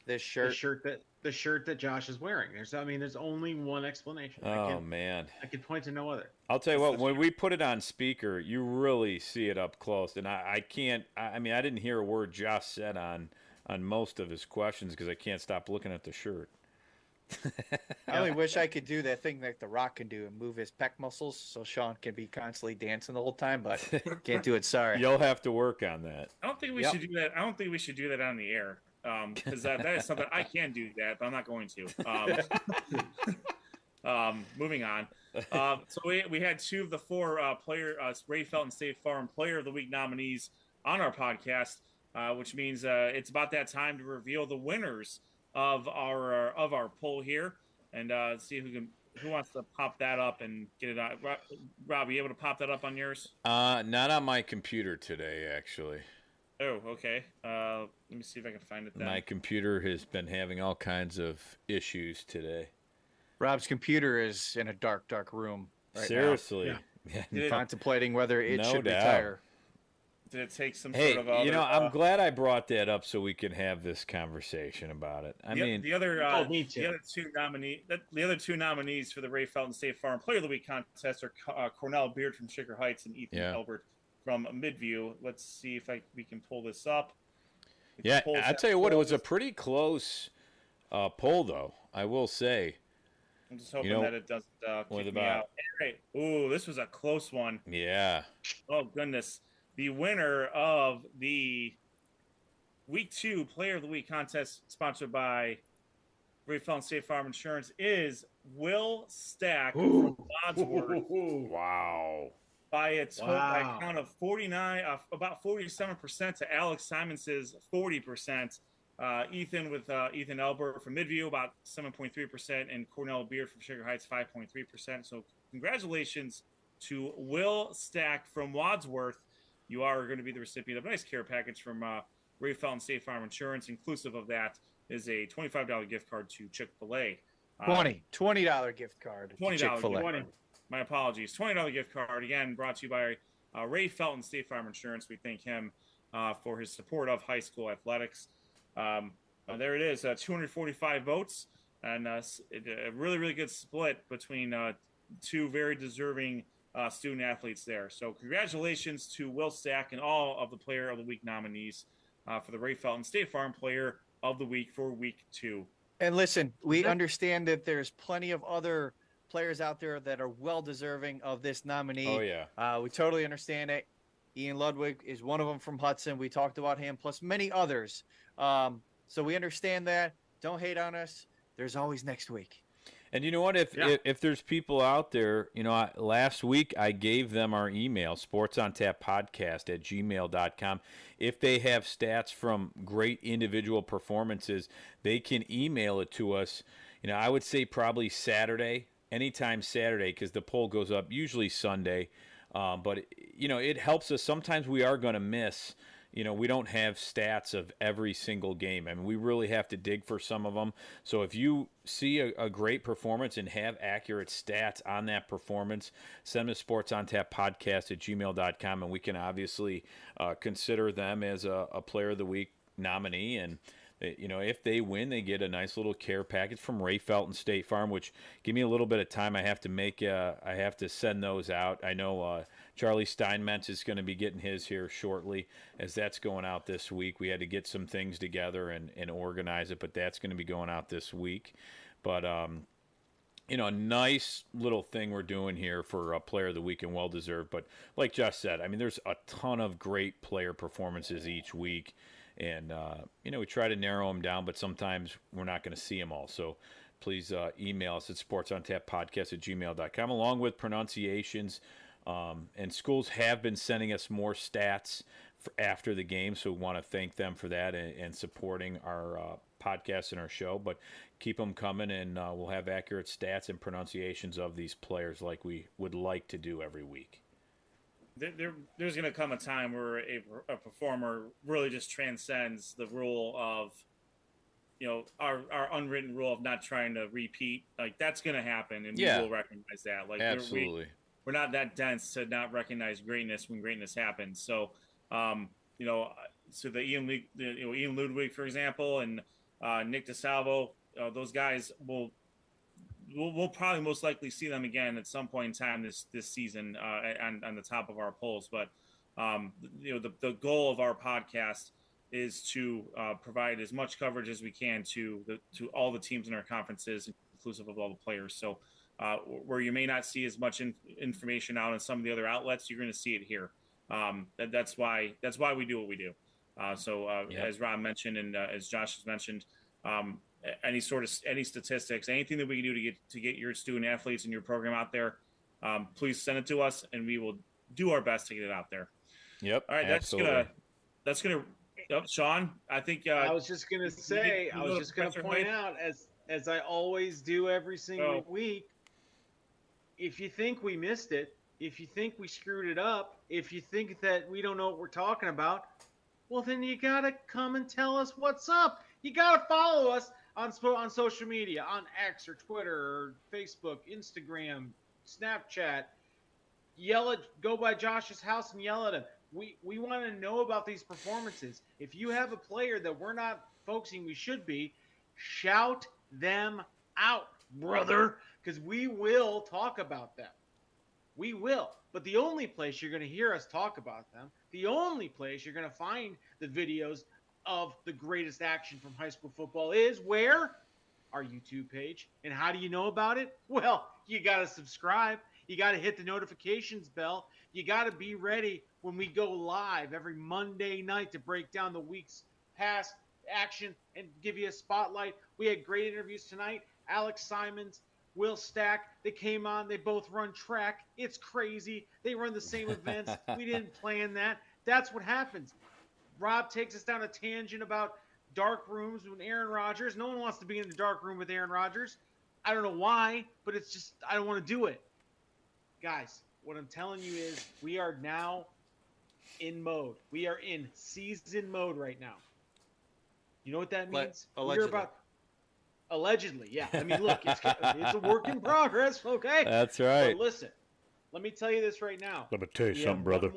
The shirt that Josh is wearing. There's only one explanation. Oh man, I could point to no other. I'll tell you what. When we put it on speaker, you really see it up close, and I can't. I didn't hear a word Josh said on most of his questions because I can't stop looking at the shirt. I only wish I could do that thing like The Rock can do and move his pec muscles so Sean can be constantly dancing the whole time, but can't do it. Sorry. You'll have to work on that. I don't think we should do that. I don't think we should do that on the air because that is something I can do that, but I'm not going to. Moving on. So we had two of the four Ray Felton State Farm Player of the Week nominees on our podcast, which means it's about that time to reveal the winners of our poll here, and see who wants to pop that up and get it out. Rob, you able to pop that up on yours? Not on my computer today, actually. Oh, okay. Let me see if I can find it then. My computer has been having all kinds of issues today. Rob's computer is in a dark room right Seriously. now. Yeah. Contemplating whether it should retire. Did it take some sort of other, I'm glad I brought that up so we can have this conversation about it. The other two nominees for the Ray Felton State Farm Player of the Week contest are Cornell Beard from Shaker Heights and Ethan Elbert from Midview. Let's see if we can pull this up. I tell you what, it was a pretty close poll, though. I will say. I'm just hoping that it doesn't kick me out. Right. Ooh, this was a close one. Yeah. Oh goodness. The winner of the Week 2 Player of the Week contest sponsored by Ray Felton State Farm Insurance is Will Stack from Wadsworth. Wow. By a count of 49, about 47% to Alex Simons's 40%. Ethan Elbert from Midview, about 7.3%, and Cornell Beard from Sugar Heights, 5.3%. So congratulations to Will Stack from Wadsworth. You are going to be the recipient of a nice care package from Ray Felton State Farm Insurance. Inclusive of that is a $25 gift card to Chick-fil-A. $20 gift card to Chick-fil-A. $20. My apologies. $20 gift card, again, brought to you by Ray Felton State Farm Insurance. We thank him for his support of high school athletics. There it is, 245 votes, and a really, really good split between two very deserving student athletes there. So congratulations to Will Stack and all of the Player of the Week nominees for the Ray Felton State Farm Player of the Week for Week 2. And listen, we understand that there's plenty of other players out there that are well deserving of this nominee. Oh, yeah. We totally understand it. Ian Ludwig is one of them from Hudson. We talked about him, plus many others. So we understand that. Don't hate on us. There's always next week. And you know what? If there's people out there, last week I gave them our email, sportsontap.podcast@gmail.com. If they have stats from great individual performances, they can email it to us. I would say probably Saturday, anytime Saturday, because the poll goes up usually Sunday. But it helps us. Sometimes we are going to miss, we don't have stats of every single game. I mean, we really have to dig for some of them. So if you see a great performance and have accurate stats on that performance, send them to sportsontap@gmail.com, and we can obviously consider them as a Player of the Week nominee. And if they win, they get a nice little care package from Ray Felton State Farm, which give me a little bit of time. I have to send those out. I know Charlie Steinmetz is going to be getting his here shortly, as that's going out this week. We had to get some things together and organize it, but that's going to be going out this week. But a nice little thing we're doing here for Player of the Week, and well deserved. But like Josh said, I mean, there's a ton of great player performances each week. And, we try to narrow them down, but sometimes we're not going to see them all. So please email us at sportsontap@gmail.com, along with pronunciations. And schools have been sending us more stats after the game, so we want to thank them for that and supporting our podcast and our show. But keep them coming, and we'll have accurate stats and pronunciations of these players like we would like to do every week. There's going to come a time where a performer really just transcends the rule of, our unwritten rule of not trying to repeat. Like, that's going to happen, and we will recognize that. Like, absolutely. We're not that dense to not recognize greatness when greatness happens. So, so the Ian Ludwig, for example, and Nick DeSalvo, those guys we'll probably most likely see them again at some point in time this season on the top of our polls. But the goal of our podcast is to provide as much coverage as we can to all the teams in our conferences, inclusive of all the players. So where you may not see as much information out in some of the other outlets, you're going to see it here. That's why we do what we do. As Rob mentioned, and as Josh has mentioned, any statistics, anything that we can do to get your student athletes and your program out there, please send it to us, and we will do our best to get it out there. Yep. All right. Absolutely. That's gonna. Sean, I think. I was just gonna point out, as I always do every single week, if you think we missed it, if you think we screwed it up, if you think that we don't know what we're talking about, well, then you gotta come and tell us what's up. You gotta follow us on social media, on X or Twitter or Facebook, Instagram, Snapchat. Go by Josh's house and yell at him. We want to know about these performances. If you have a player that we're not focusing we should be, shout them out, brother, because we will talk about them. We will. But the only place you're going to hear us talk about them, the only place you're going to find the videos of the greatest action from high school football is where? Our YouTube page. And how do you know about it? Well, you got to subscribe. You got to hit the notifications bell. You got to be ready when we go live every Monday night to break down the week's past action and give you a spotlight. We had great interviews tonight. Alex Symons, Will Stack, they came on. They both run track. It's crazy. They run the same events. We didn't plan that. That's what happens. Rob takes us down a tangent about dark rooms with Aaron Rodgers. No one wants to be in the dark room with Aaron Rodgers. I don't know why, but it's just I don't want to do it. Guys, what I'm telling you is we are now in mode. We are in season mode right now. You know what that means? Allegedly. Allegedly, yeah. I mean, look, it's a work in progress, okay? That's right. But listen, let me tell you this right now. Let me tell you something, brother.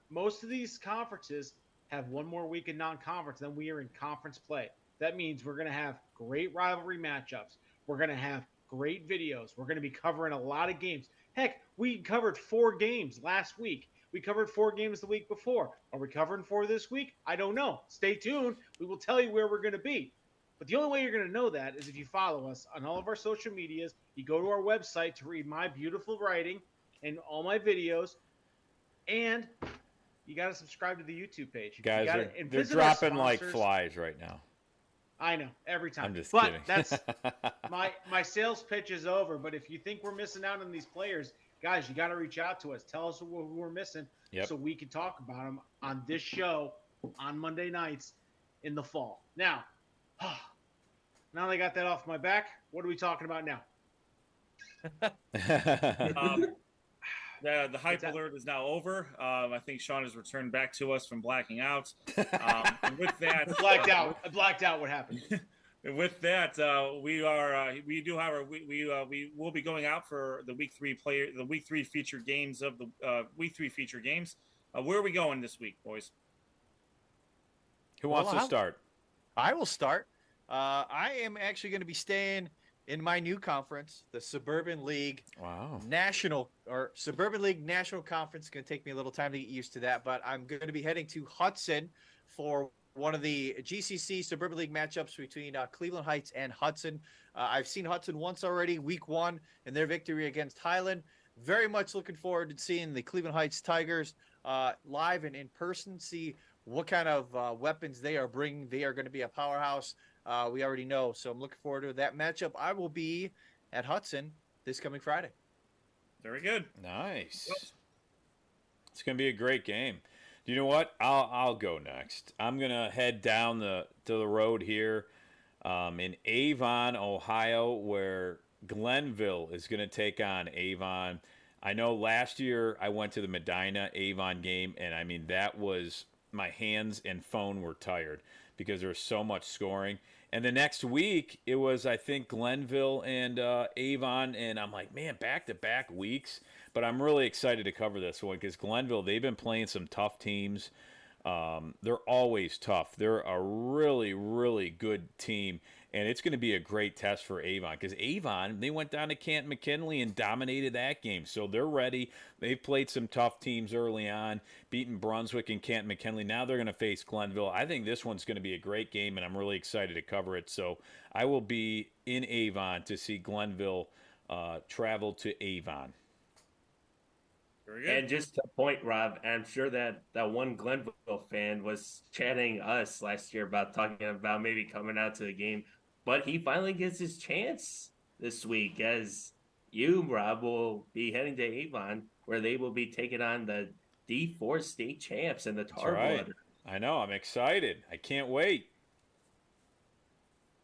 Most of these conferences have one more week in non-conference, then we are in conference play. That means we're going to have great rivalry matchups. We're going to have great videos. We're going to be covering a lot of games. Heck, we covered 4 games last week. We covered 4 games the week before. Are we covering 4 this week? I don't know. Stay tuned. We will tell you where we're going to be. But the only way you're going to know that is if you follow us on all of our social medias. You go to our website to read my beautiful writing and all my videos. And you got to subscribe to the YouTube page. Guys, they're dropping like flies right now. I know, every time. I'm just kidding. That's my sales pitch is over. But if you think we're missing out on these players, guys, you got to reach out to us. Tell us who we're missing so we can talk about them on this show on Monday nights in the fall. Now that I got that off my back, what are we talking about now? The hype alert is now over. I think Sean has returned back to us from blacking out. And with that, I blacked out. What happened? With that, we will be going out for the week 3 featured games of the week 3 featured games. Where are we going this week, boys? Who wants to start? I will start. I am actually going to be staying in my new conference, the Suburban League Suburban League National Conference. It's going to take me a little time to get used to that, but I'm going to be heading to Hudson for one of the GCC Suburban League matchups between Cleveland Heights and Hudson. I've seen Hudson once already, week 1, in their victory against Highland. Very much looking forward to seeing the Cleveland Heights Tigers live and in person, see what kind of weapons they are bringing. They are going to be a powerhouse. We already know, so I'm looking forward to that matchup. I will be at Hudson this coming Friday. Very good. Nice. It's going to be a great game. You know what? I'll go next. I'm going to head down to the road here in Avon, Ohio, where Glenville is going to take on Avon. I know last year I went to the Medina Avon game, and I mean, that was, my hands and phone were tired because there was so much scoring. And the next week, it was, I think, Glenville and Avon, and I'm like, man, back-to-back weeks. But I'm really excited to cover this one because Glenville, they've been playing some tough teams. They're always tough. They're a really, really good team, and it's going to be a great test for Avon because Avon, they went down to Canton McKinley and dominated that game, so they're ready. They've played some tough teams early on, beaten Brunswick and Canton McKinley. Now they're going to face Glenville. I think this one's going to be a great game, and I'm really excited to cover it. So I will be in Avon to see Glenville travel to Avon. Very good. And just a point, Rob, I'm sure that one Glenville fan was chatting us last year about talking about maybe coming out to the game, but he finally gets his chance this week as you, Rob, will be heading to Avon, where they will be taking on the D4 state champs and the Tar Right. Blood. I know. I'm excited. I can't wait.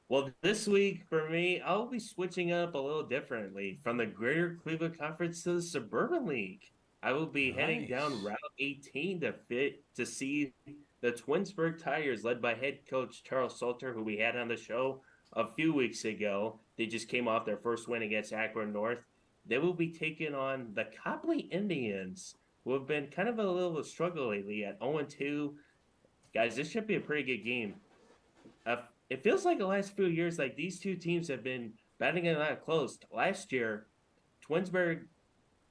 Well, this week for me, I'll be switching up a little differently from the Greater Cleveland Conference to the Suburban League. I will be heading down Route 18 to see the Twinsburg Tigers, led by head coach Charles Salter, who we had on the show a few weeks ago. They just came off their first win against Akron North. They will be taking on the Copley Indians, who have been kind of a little struggle lately at 0-2. Guys, this should be a pretty good game. It feels like the last few years, like these two teams have been batting it out close. Last year, Twinsburg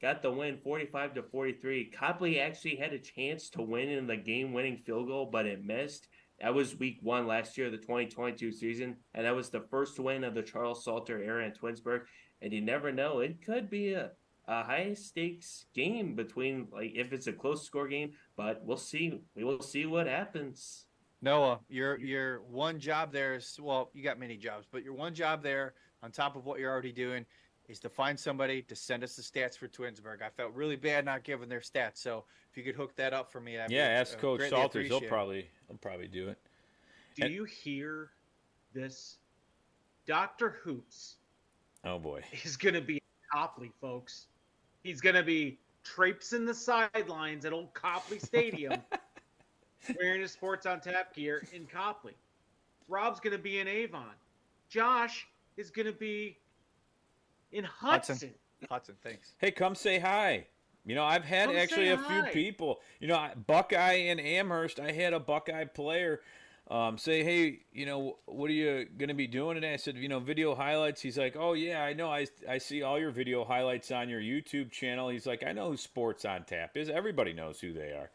got the win 45-43. Copley actually had a chance to win in the game-winning field goal, but it missed. That was week 1 last year, the 2022 season, and that was the first win of the Charles Salter era in Twinsburg. And you never know, it could be a high-stakes game between, like, if it's a close-score game, but we'll see. We will see what happens. Noah, your one job there is, well, you got many jobs, but your one job there, on top of what you're already doing, is to find somebody to send us the stats for Twinsburg. I felt really bad not giving their stats, so if you could hook that up for me, ask Coach Salters. He'll probably do it. Do you hear this? Dr. Hoops. Oh boy, is going to be Copley, folks. He's going to be traipsing the sidelines at old Copley Stadium, wearing his Sports on Tap gear in Copley. Rob's going to be in Avon. Josh is going to be in Hudson. Hudson, thanks. Hey, come say hi. You know, I've had actually a few people. You know, Buckeye in Amherst, I had a Buckeye player say, hey, you know, what are you going to be doing today? I said, you know, video highlights. He's like, oh, yeah, I know. I see all your video highlights on your YouTube channel. He's like, I know who Sports on Tap is. Everybody knows who they are.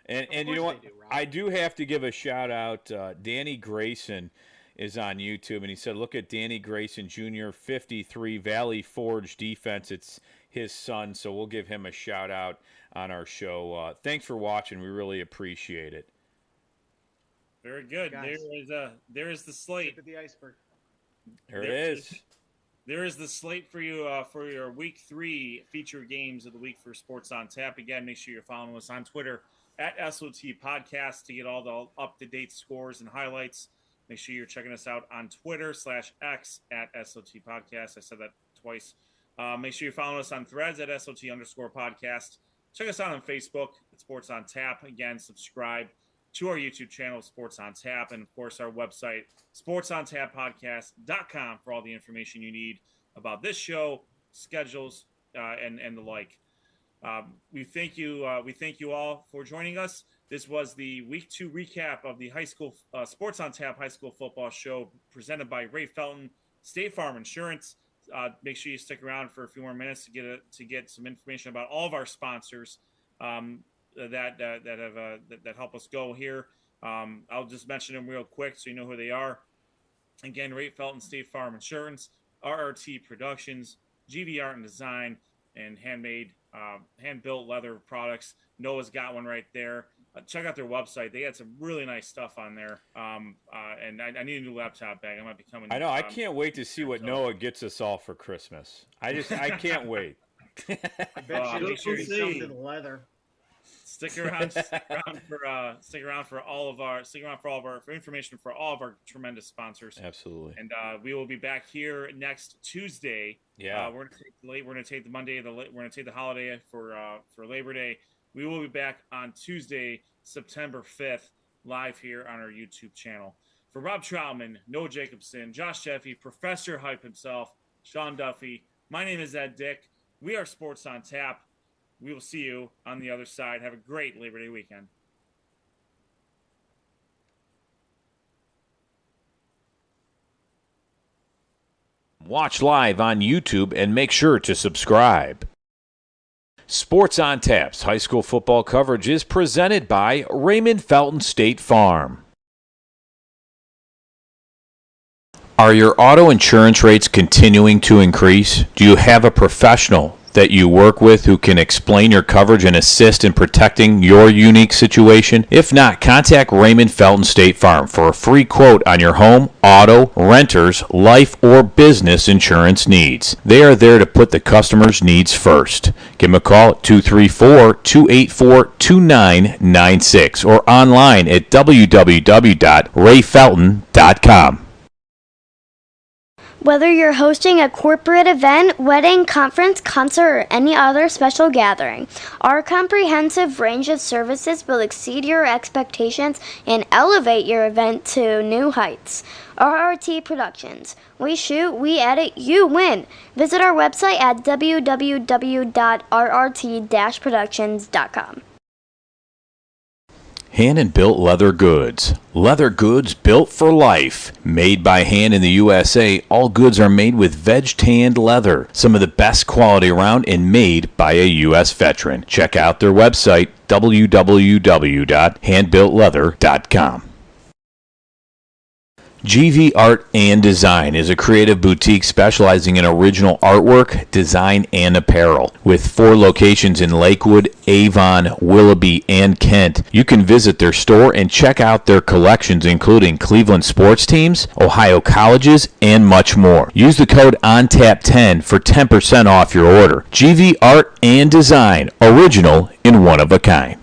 And you know what? I do have to give a shout out. Danny Grayson is on YouTube, and he said, look at Danny Grayson Jr., 53, Valley Forge defense. It's his son, so we'll give him a shout out on our show. Thanks for watching. We really appreciate it. Very good. There is the slate. Tip of the iceberg. There it is. There is the slate for you for your Week 3 feature games of the week for Sports on Tap. Again, make sure you're following us on Twitter at SOT Podcast to get all the up-to-date scores and highlights. Make sure you're checking us out on Twitter /X at SOT Podcast. I said that twice. Make sure you follow us on Threads at SOT_podcast. Check us out on Facebook at Sports on Tap. Again, subscribe to our YouTube channel, Sports on Tap, and of course our website, sportsontappodcast.com, for all the information you need about this show, schedules, and the like. We thank you all for joining us. This was the Week 2 recap of the high school Sports on Tap high school football show presented by Ray Felton, State Farm Insurance. Make sure you stick around for a few more minutes to get some information about all of our sponsors that help us go here. I'll just mention them real quick so you know who they are. Again, Ray Felton, State Farm Insurance, RRT Productions, GV Art and Design, and hand-built leather products. Noah's got one right there. Check out their website. They had some really nice stuff on there. And I need a new laptop bag. I might be coming. I know. I can't wait to see what Noah gets us all for Christmas. I can't wait. I bet you sure something leather. Stick around for all of our information for all of our tremendous sponsors. Absolutely. And we will be back here next Tuesday. Yeah. We're gonna take the Monday. We're gonna take the holiday for Labor Day. We will be back on Tuesday, September 5th, live here on our YouTube channel. For Rob Troutman, Noah Jacobson, Josh Jeffy, Professor Hype himself, Sean Duffy, my name is Ed Dick. We are Sports on Tap. We will see you on the other side. Have a great Labor Day weekend. Watch live on YouTube and make sure to subscribe. Sports on Tap's high school football coverage is presented by Raymond Felton State Farm. Are your auto insurance rates continuing to increase? Do you have a professional that you work with who can explain your coverage and assist in protecting your unique situation? If not, contact Raymond Felton State Farm for a free quote on your home, auto, renters, life, or business insurance needs. They are there to put the customer's needs first. Give them a call at 234-284-2996 or online at www.rayfelton.com. Whether you're hosting a corporate event, wedding, conference, concert, or any other special gathering, our comprehensive range of services will exceed your expectations and elevate your event to new heights. RRT Productions. We shoot, we edit, you win. Visit our website at www.rrt-productions.com. Hand and built leather goods. Leather goods built for life. Made by hand in the USA, all goods are made with veg-tanned leather. Some of the best quality around and made by a U.S. veteran. Check out their website, www.handbuiltleather.com. GV Art and Design is a creative boutique specializing in original artwork, design, and apparel. With 4 locations in Lakewood, Avon, Willoughby, and Kent, you can visit their store and check out their collections including Cleveland sports teams, Ohio colleges, and much more. Use the code ONTAP10 for 10% off your order. GV Art and Design, original and one of a kind.